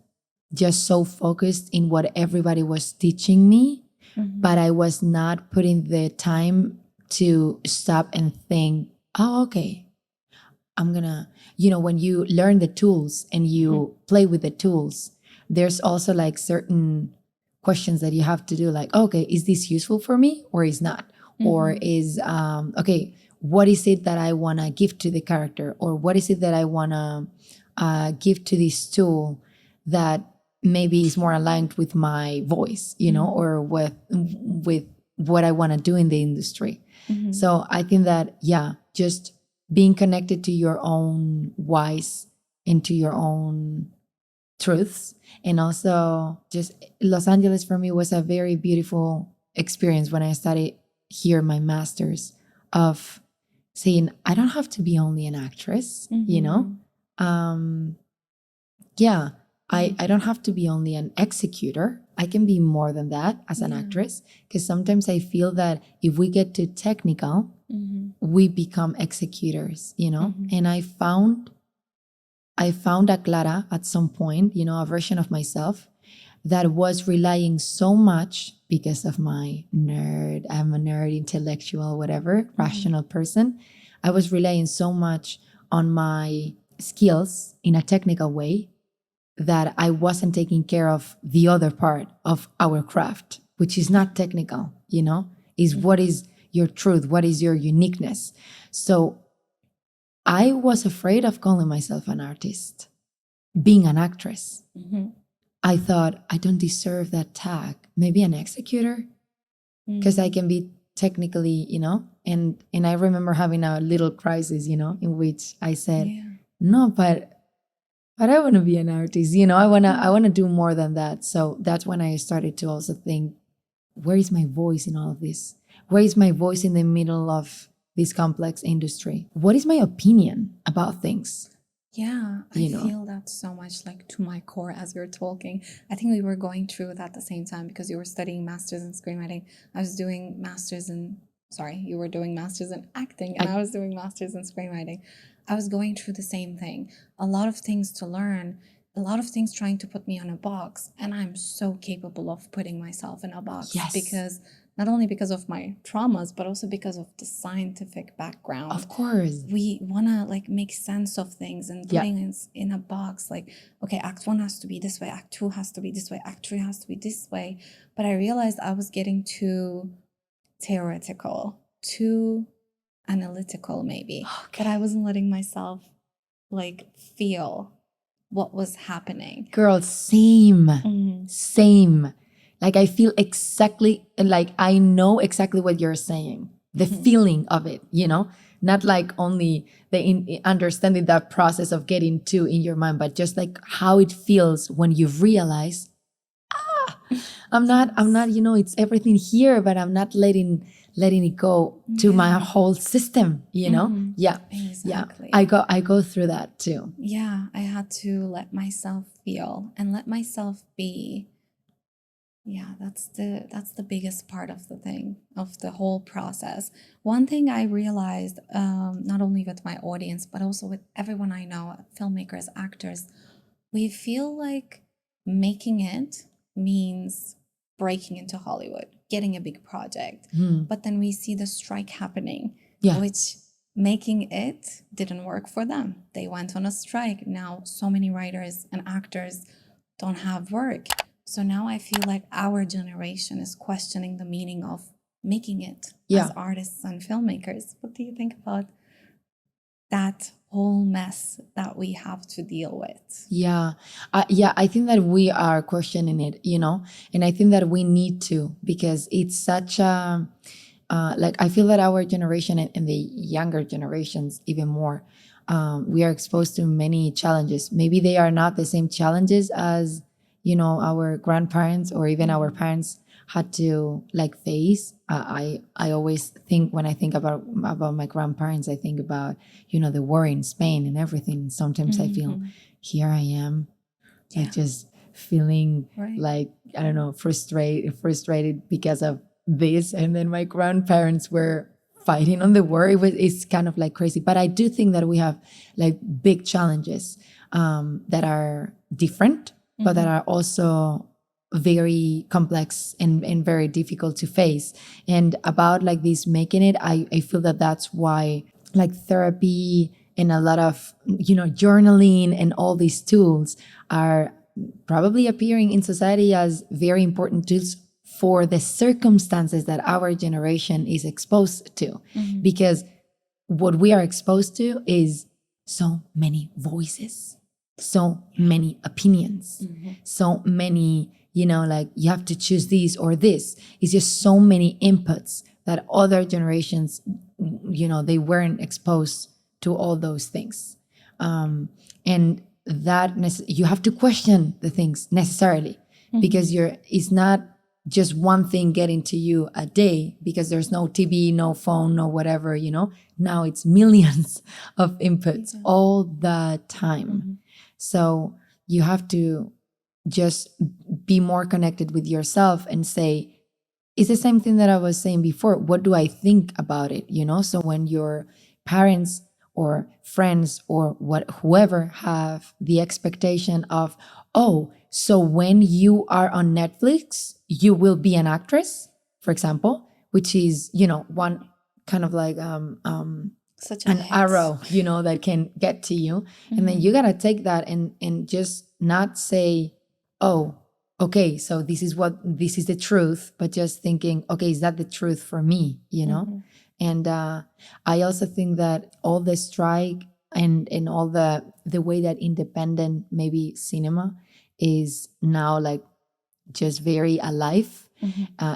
just so focused in what everybody was teaching me, but I was not putting the time to stop and think, oh, okay, I'm gonna, when you learn the tools and you play with the tools, there's also like certain questions that you have to do, like, okay, is this useful for me or is not? Or is, okay, what is it that I wanna give to the character? Or what is it that I wanna give to this tool that maybe is more aligned with my voice, or with what I wanna do in the industry. So I think that, just being connected to your own whys and to your own truths. And also just Los Angeles for me was a very beautiful experience when I studied here my master's, of saying, I don't have to be only an actress, I don't have to be only an executor. I can be more than that as an actress, because sometimes I feel that if we get too technical, we become executors, and I found a Clara at some point, a version of myself that was relying so much, because of my nerd, I'm a nerd, intellectual, whatever, rational person. I was relying so much on my skills in a technical way that I wasn't taking care of the other part of our craft, which is not technical, is what is your truth, what is your uniqueness. So I was afraid of calling myself an artist, being an actress. I thought, I don't deserve that tag. Maybe an executor, because I can be technically, and I remember having a little crisis, in which I said, no, but I want to be an artist, I want to do more than that. So that's when I started to also think, where is my voice in all of this? Where is my voice in the middle of this complex industry? What is my opinion about things? Yeah, I feel that so much, like, to my core as we were talking. I think we were going through it at the same time, because you were studying masters in screenwriting. I was doing you were doing masters in acting, and I was doing masters in screenwriting. I was going through the same thing. A lot of things to learn, a lot of things trying to put me on a box. And I'm so capable of putting myself in a box, because not only because of my traumas, but also because of the scientific background. Of course. We want to, like, make sense of things, and putting it in a box, like, okay, act 1 has to be this way, act 2 has to be this way, act 3 has to be this way. But I realized I was getting too theoretical, too analytical, maybe, that I wasn't letting myself, like, feel what was happening. Girl, same. Like, I feel exactly, like, I know exactly what you're saying, the feeling of it, not like only the understanding that process of getting to in your mind, but just like how it feels when you realize, I'm not, it's everything here, but I'm not letting it go to my whole system, Exactly. I go through that too. I had to let myself feel and let myself be. That's the biggest part of the whole process. One thing I realized, not only with my audience, but also with everyone I know, filmmakers, actors, we feel like making it means breaking into Hollywood, getting a big project. But then we see the strike happening, which making it didn't work for them. They went on a strike. Now so many writers and actors don't have work. So now I feel like our generation is questioning the meaning of making it as artists and filmmakers. What do you think about that whole mess that we have to deal with? I think that we are questioning it, and I think that we need to, because it's such a, like, I feel that our generation and the younger generations even more, we are exposed to many challenges. Maybe they are not the same challenges as our grandparents or even our parents had to, like, face. I always think, when I think about my grandparents, I think about, the war in Spain and everything. Sometimes I feel, here I am, like, just feeling like, I don't know, frustrated because of this. And then my grandparents were fighting on the war. It's kind of like crazy. But I do think that we have, like, big challenges that are different, but that are also very complex and very difficult to face. And about like this making it, I feel that that's why like therapy and a lot of, journaling and all these tools are probably appearing in society as very important tools for the circumstances that our generation is exposed to. Because what we are exposed to is so many voices, so many opinions, so many, like you have to choose this or this. It's just so many inputs that other generations, they weren't exposed to all those things. And that you have to question the things necessarily, because it's not just one thing getting to you a day, because there's no TV, no phone, no whatever, now it's millions of inputs all the time. So you have to just be more connected with yourself and say, it's the same thing that I was saying before. What do I think about it? So when your parents or friends or whoever have the expectation of, oh, so when you are on Netflix, you will be an actress, for example, which is, one kind of like such an arrow, that can get to you. And then you got to take that and just not say, oh, okay, so this is the truth, but just thinking, okay, is that the truth for me, And I also think that all the strike and all the way that independent maybe cinema is now like just very alive,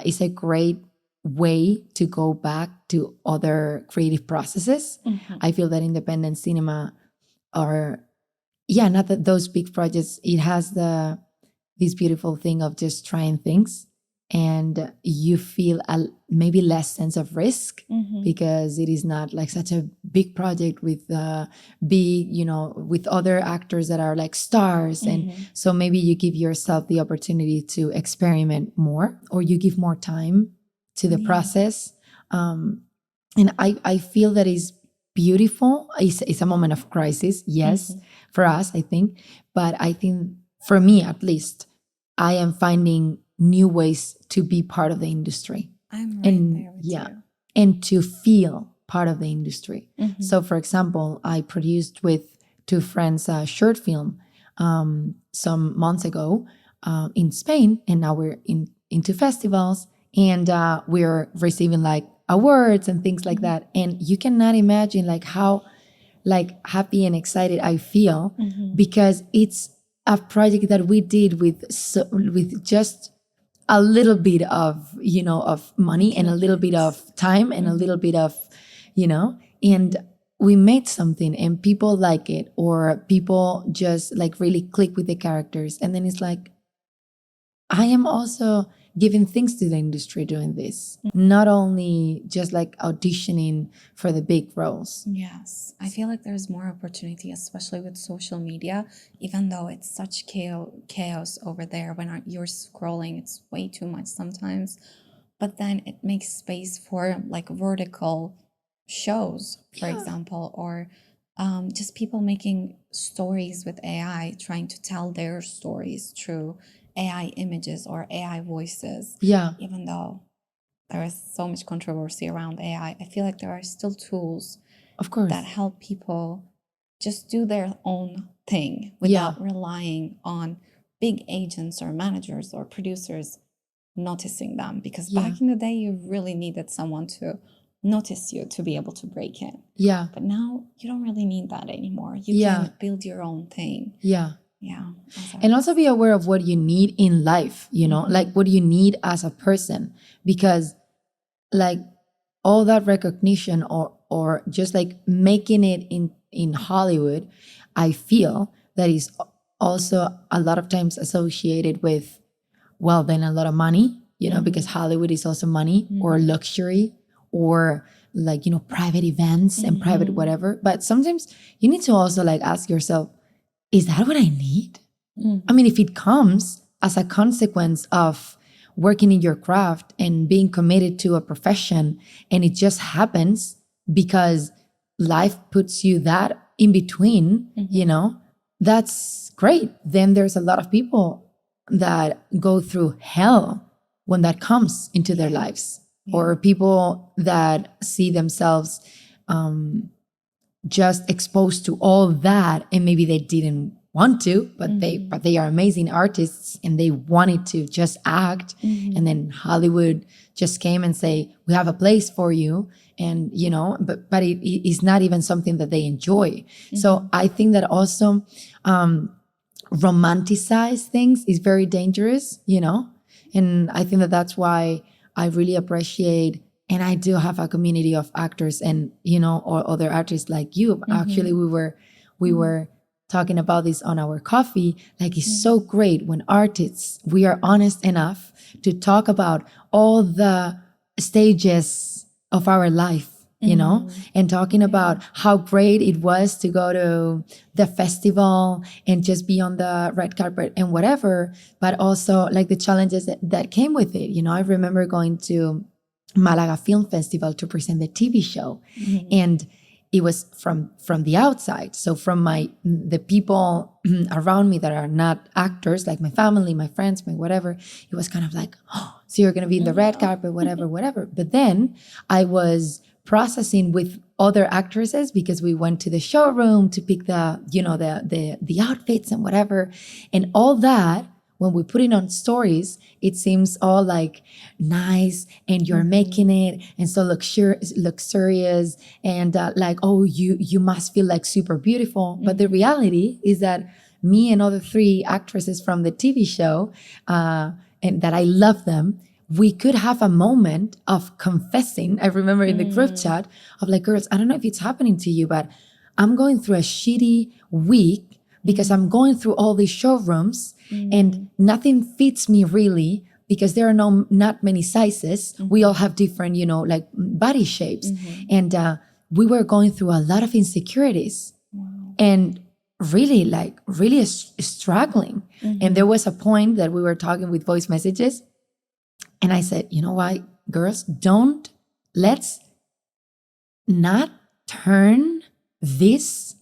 is a great way to go back to other creative processes. I feel that independent cinema not that those big projects, it has this beautiful thing of just trying things, and you feel maybe less sense of risk, because it is not like such a big project with big, with other actors that are like stars. And so maybe you give yourself the opportunity to experiment more, or you give more time to the process. And I feel that is beautiful. It's a moment of crisis, yes, for us, I think. But I think for me, at least, I am finding new ways to be part of the industry. I'm right there with you. And to feel part of the industry. So, for example, I produced with two friends a short film some months ago in Spain, and now we're into festivals, and we're receiving like awards and things like that. And you cannot imagine like how like happy and excited I feel, because it's a project that we did with just a little bit of, of money and a little bit of time and a little bit of, and we made something and people like it, or people just like really click with the characters. And then it's like, I am also giving things to the industry doing this, not only just like auditioning for the big roles. Yes, I feel like there's more opportunity, especially with social media, even though it's such chaos over there. When you're scrolling, it's way too much sometimes, but then it makes space for like vertical shows, for example, or just people making stories with AI, trying to tell their stories through AI images or AI voices. Yeah. Even though there is so much controversy around AI, I feel like there are still tools, of course, that help people just do their own thing without relying on big agents or managers or producers noticing them. Because back in the day, you really needed someone to notice you to be able to break in. Yeah. But now you don't really need that anymore. You can build your own thing. Yeah. Yeah. And also be aware of what you need in life, like what you need as a person, because like all that recognition or just like making it in Hollywood, I feel that is also a lot of times associated with, well, then a lot of money, because Hollywood is also money or luxury or like, private events and private whatever. But sometimes you need to also like ask yourself, is that what I need? I mean, if it comes as a consequence of working in your craft and being committed to a profession, and it just happens because life puts you that in between, that's great. Then there's a lot of people that go through hell when that comes into their lives, or people that see themselves just exposed to all that, and maybe they didn't want to, but they are amazing artists and they wanted to just act, and then Hollywood just came and say, we have a place for you, and you know, but it is not even something that they enjoy. So I think that also romanticize things is very dangerous, you know, and I think that that's why I really appreciate, and I do have a community of actors and, you know, or other artists like you. Actually, we were talking about this on our coffee. Like, it's so great when artists, we are honest enough to talk about all the stages of our life, you know, and talking about how great it was to go to the festival and just be on the red carpet and whatever, but also like the challenges that came with it. You know, I remember going to Malaga Film Festival to present the TV show, and it was from the outside. So from the people around me that are not actors, like my family, my friends, my whatever, it was kind of like, oh, so you're going to be in the red carpet, whatever. But then I was processing with other actresses because we went to the showroom to pick the, you know, the outfits and whatever. And all that, when we put it on stories, it seems all like nice, and you're making it, and so luxurious, and like, oh, you must feel like super beautiful. But the reality is that me and other 3 actresses from the TV show, and that I love them, we could have a moment of confessing. I remember in the group chat of like, girls, I don't know if it's happening to you, but I'm going through a shitty week because I'm going through all these showrooms and nothing fits me really, because there are not many sizes. We all have different, you know, like body shapes. And we were going through a lot of insecurities and really struggling. And there was a point that we were talking with voice messages, and I said, you know what, girls, let's not turn this,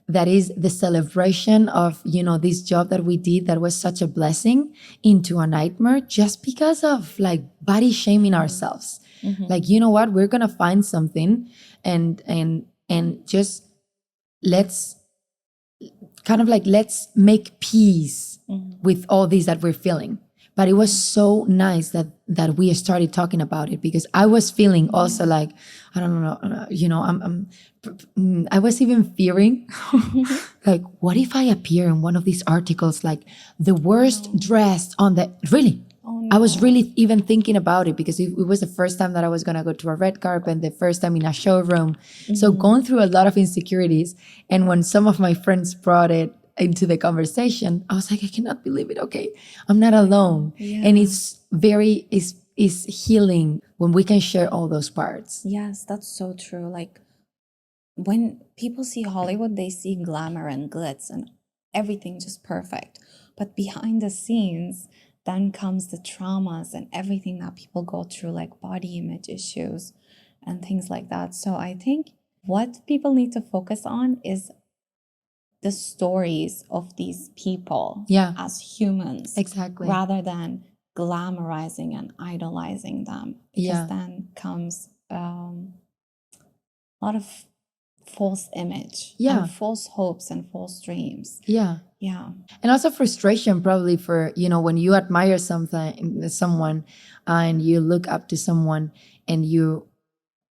that is the celebration of, you know, this job that we did that was such a blessing, into a nightmare just because of like body shaming ourselves. Like, you know what, we're going to find something and just let's make peace with all this that we're feeling. But it was so nice that we started talking about it, because I was feeling also like, I don't know, you know, I was even fearing, like, what if I appear in one of these articles like the worst dressed on the, really? I was really even thinking about it, because it was the first time that I was going to go to a red carpet, the first time in a showroom. So going through a lot of insecurities. And when some of my friends brought it into the conversation, I was like, I cannot believe it. Okay, I'm not alone. And it's healing when we can share all those parts. Yes, that's so true. Like, when people see Hollywood, they see glamour and glitz and everything just perfect. But behind the scenes, then comes the traumas and everything that people go through, like body image issues and things like that. So I think what people need to focus on is the stories of these people as humans. Exactly. Rather than glamorizing and idolizing them. Because then comes a lot of false image and false hopes and false dreams. Yeah. And also frustration, probably, for, you know, when you admire someone and you look up to someone and you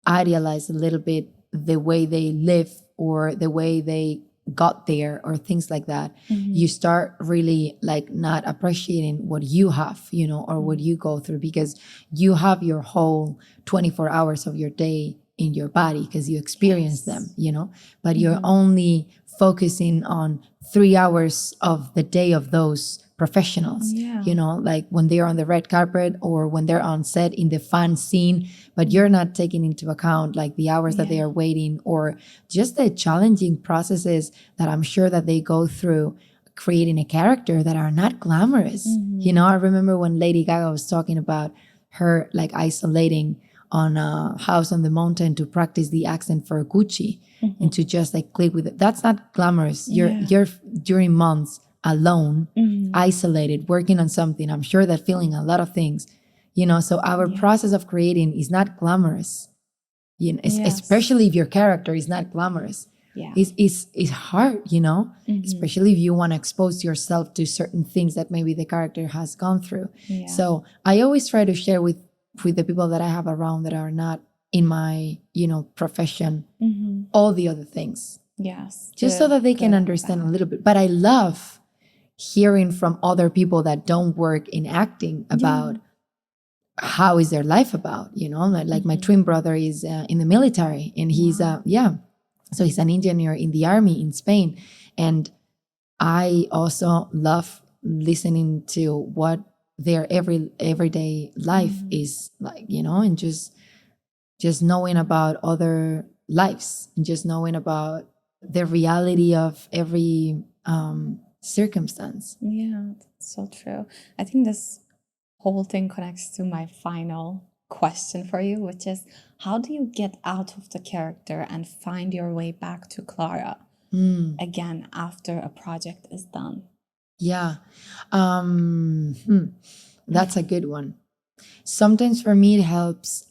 idealize a little bit the way they live or the way they got there or things like that, you start really like not appreciating what you have, you know, or what you go through, because you have your whole 24 hours of your day in your body because you experience them, you know, but you're only focusing on 3 hours of the day of those professionals, you know, like when they're on the red carpet or when they're on set in the fun scene, but you're not taking into account like the hours that they are waiting, or just the challenging processes that I'm sure that they go through creating a character that are not glamorous. You know, I remember when Lady Gaga was talking about her like isolating on a house on the mountain to practice the accent for Gucci and to just like click with it. That's not glamorous. You're during months alone, isolated, working on something, I'm sure that feeling a lot of things, you know, so our process of creating is not glamorous, you know, especially if your character is not glamorous. It's hard, you know, especially if you want to expose yourself to certain things that maybe the character has gone through. So I always try to share with the people that I have around that are not in my, you know, profession, all the other things. Just so that they can understand a little bit. But I love hearing from other people that don't work in acting about how is their life about, you know, like my twin brother is in the military, and he's so he's an engineer in the army in Spain. And I also love listening to what their everyday life is like, you know, and just knowing about other lives and just knowing about the reality of every circumstance. Yeah, that's so true. I think this whole thing connects to my final question for you, which is, how do you get out of the character and find your way back to Clara again after a project is done? That's a good one. Sometimes for me it helps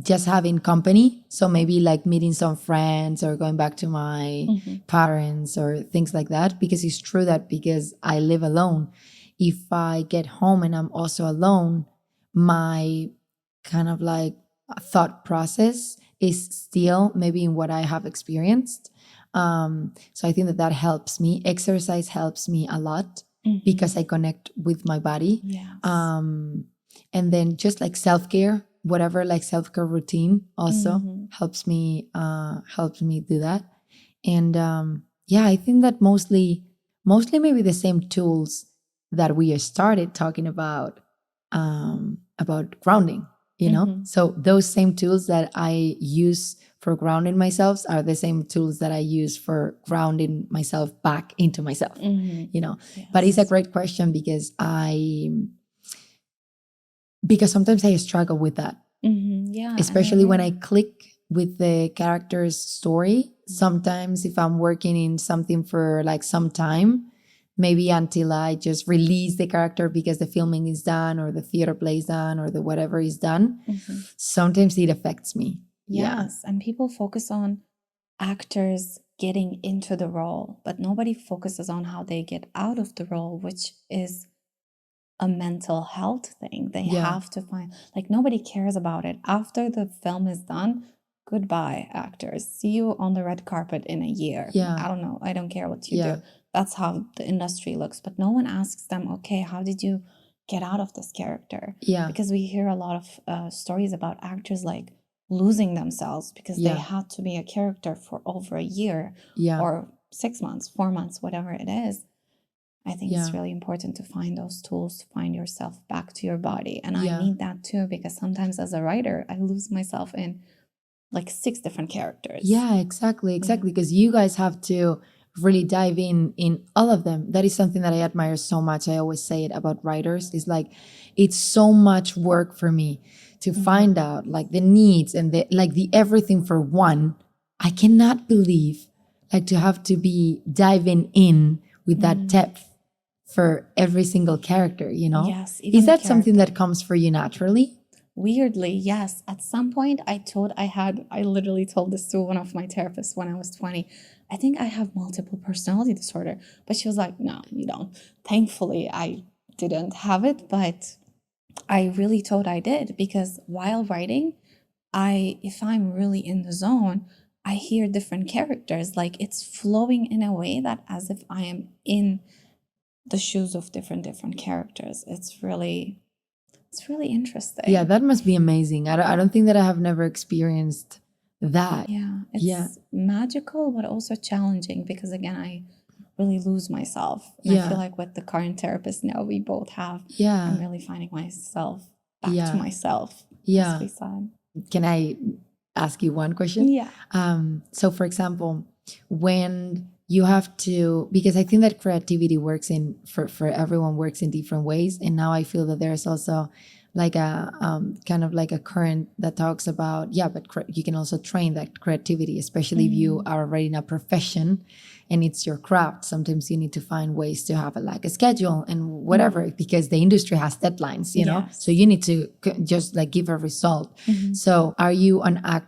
just having company. So maybe like meeting some friends or going back to my parents or things like that, because it's true that because I live alone, if I get home and I'm also alone, my kind of like thought process is still maybe in what I have experienced. So I think that helps me. Exercise helps me a lot because I connect with my body. And then just like self-care, whatever, like self-care routine also helps me do that. And I think that mostly maybe the same tools that we started talking about grounding, you know. So those same tools that I use for grounding myself are the same tools that I use for grounding myself back into myself, you know. But it's a great question because sometimes I struggle with that. Especially when I click with the character's story. Sometimes if I'm working in something for like some time, maybe until I just release the character because the filming is done or the theater play is done or the whatever is done, sometimes it affects me. And people focus on actors getting into the role, but nobody focuses on how they get out of the role, which is a mental health thing. They have to find, like, nobody cares about it. After the film is done, goodbye, actors. See you on the red carpet in a year. I don't know. I don't care what you do. That's how the industry looks. But no one asks them, okay, how did you get out of this character? Because we hear a lot of stories about actors like losing themselves because they had to be a character for over a year or 6 months, 4 months, whatever it is. I think it's really important to find those tools to find yourself back to your body. And I need that too, because sometimes as a writer, I lose myself in like 6 different characters. Exactly. Because you guys have to really dive in all of them. That is something that I admire so much. I always say it about writers. It's like, it's so much work for me to find out like the needs and the everything for one. I cannot believe like to have to be diving in with that depth for every single character, you know? Is that something that comes for you naturally? Weirdly, yes. At some point I literally told this to one of my therapists when I was 20. I think I have multiple personality disorder. But she was like, no, you don't. Thankfully, I didn't have it, but I really thought I did, because while writing, if I'm really in the zone, I hear different characters. Like, it's flowing in a way that as if I am in the shoes of different characters. It's really interesting. Yeah, that must be amazing. I don't think that I have never experienced that. It's magical, but also challenging, because again, I really lose myself. And I feel like with the current therapist now we both have, I'm really finding myself back to myself. As we said. Can I ask you one question? So for example, when you have to, because I think that creativity works for everyone works in different ways. And now I feel that there's also like a kind of like a current that talks about, but you can also train that creativity, especially if you are already in a profession and it's your craft. Sometimes you need to find ways to have a schedule and whatever, because the industry has deadlines, you know, so you need to just like give a result. So are you I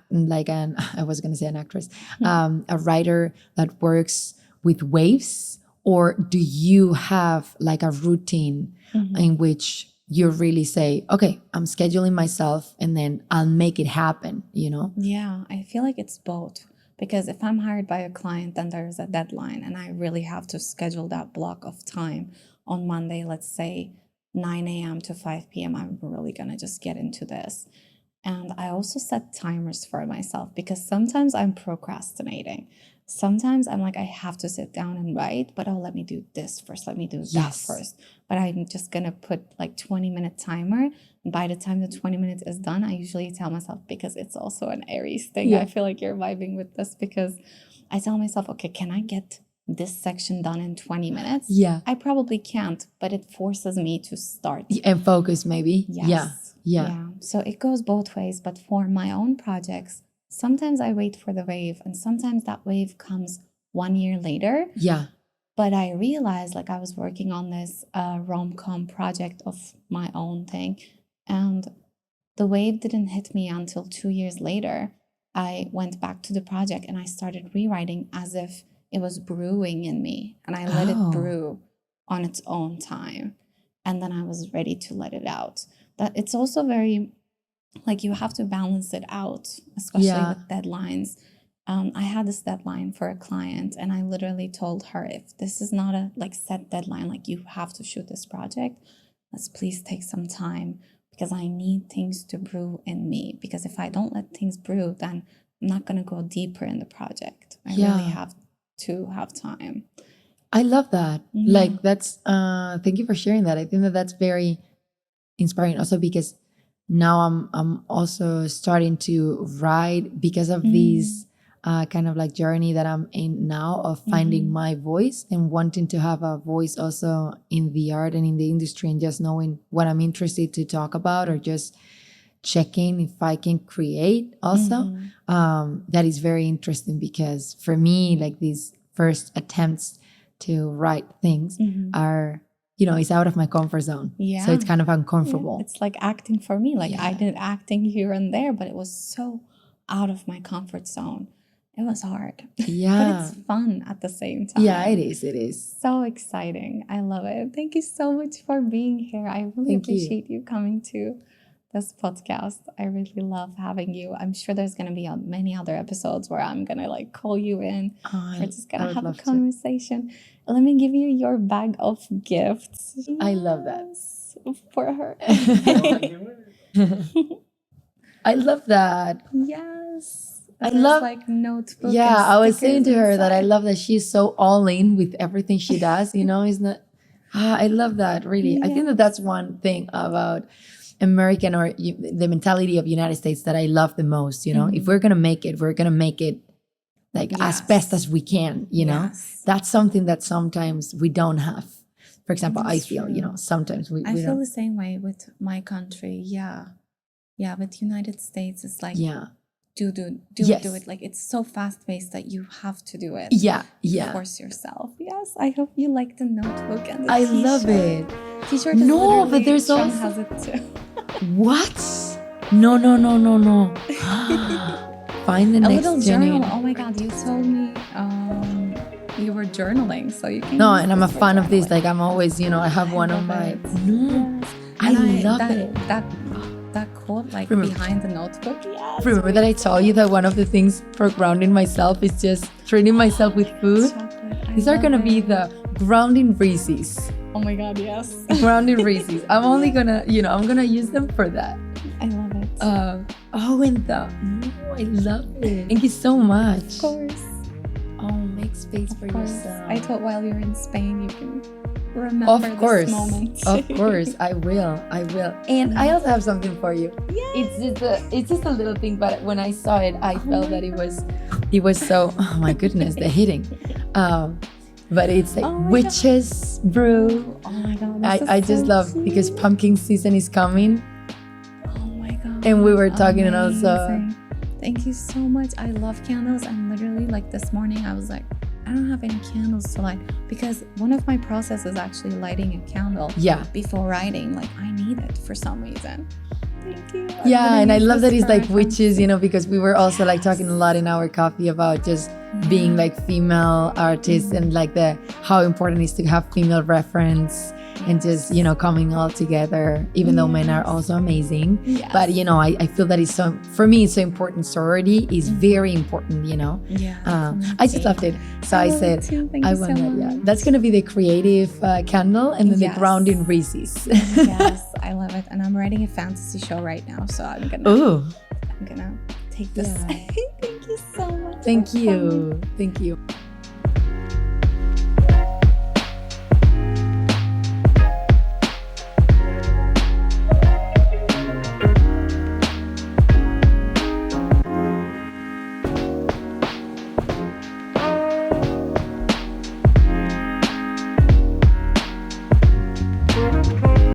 was going to say an actress, a writer that works with waves, or do you have like a routine in which you really say, okay, I'm scheduling myself and then I'll make it happen, you know? Yeah, I feel like it's both. Because if I'm hired by a client, then there's a deadline and I really have to schedule that block of time on Monday, let's say 9 a.m. to 5 p.m. I'm really going to just get into this. And I also set timers for myself, because sometimes I'm procrastinating. Sometimes I'm like, I have to sit down and write, but let me do this first. Let me do that first. But I'm just going to put like 20-minute timer. And by the time the 20 minutes is done, I usually tell myself, because it's also an Aries thing. I feel like you're vibing with this, because I tell myself, okay, can I get this section done in 20 minutes? Yeah. I probably can't, but it forces me to start. And focus maybe. Yes. Yeah. So it goes both ways. But for my own projects, sometimes I wait for the wave, and sometimes that wave comes 1 year later. Yeah. But I realized, like, I was working on this rom-com project of my own thing, and the wave didn't hit me until 2 years later. I went back to the project and I started rewriting as if it was brewing in me, and I let it brew on its own time. And then I was ready to let it out. That it's also very, like, you have to balance it out, especially with deadlines. I had this deadline for a client, and I literally told her, if this is not a set deadline, like, you have to shoot this project, let's please take some time, because I need things to brew in me. Because if I don't let things brew, then I'm not going to go deeper in the project. I really have to have time. I love that. Like, that's, thank you for sharing that. I think that that's very inspiring also, because now I'm also starting to write because of these kind of like journey that I'm in now of finding my voice and wanting to have a voice also in the art and in the industry, and just knowing what I'm interested to talk about, or just checking if I can create also. That is very interesting, because for me, like, these first attempts to write things are, you know, it's out of my comfort zone. Yeah. So it's kind of uncomfortable. Yeah. It's like acting for me. Like, I did acting here and there, but it was so out of my comfort zone. It was hard. Yeah. But it's fun at the same time. Yeah, it is. It is. So exciting. I love it. Thank you so much for being here. I really appreciate you coming to this podcast. I really love having you. I'm sure there's going to be many other episodes where I'm going to like call you in. We're just going to have a conversation. Let me give you your bag of gifts. Yes, I love that. For her. I love that. Yes. I love like notebook. Yeah, I was saying to her that I love that she's so all in with everything she does. You know, it's not. I love that, really. Yes. I think that that's one thing about American, or the mentality of United States, that I love the most. You know, if we're gonna make it, we're gonna make it like as best as we can. You know, that's something that sometimes we don't have. For example, I feel true. You know, sometimes we feel don't. The same way with my country. Yeah, with United States, it's like do it. Like, it's so fast paced that you have to do it. Yeah. Force yourself. Yes. I hope you like the notebook and the t-shirt. Love it. T-shirt. No, but there's Sean also has it too. What? No. Find the next little journal. Oh my God, you told me you were journaling, so you can. No, and I'm a fan of this. Like, I'm always, you know, I have one on my. No, yes. I love it. That quote, like, behind the notebook. Yes. Remember that I told you that one of the things for grounding myself is just treating myself with food. These are gonna be the grounding Reese's. Oh my God, yes. Grounding Reese's. I'm only gonna, I'm gonna use them for that. I love it. I love it. Thank you so much. Of course. Oh, make space for yourself. I thought while you're in Spain, you can remember this moment. Of course, I will. And I also have something for you. Yes. It's just a little thing, but when I saw it, I felt that it was so, oh my goodness, the hitting. But it's like witch's brew. Oh my God. I just love, because pumpkin season is coming. And we were talking and also... Thank you so much. I love candles. I'm literally like this morning, I was like, I don't have any candles to light because one of my processes is actually lighting a candle before writing. Like I need it for some reason. Thank you. And I love that it's like witches, you know, because we were also like talking a lot in our coffee about just being like female artists and like how important it is to have female reference and just, you know, coming all together, even though men are also amazing. But, you know, I feel that it's so, for me, it's so important. Sorority is very important, you know. I just loved it. So I said, I want that. That's going to be the creative candle and then the grounding Reese's. Yes, I love it. And I'm writing a fantasy show right now. So I'm going to take this. Thank you so much. Thank you. Thank you.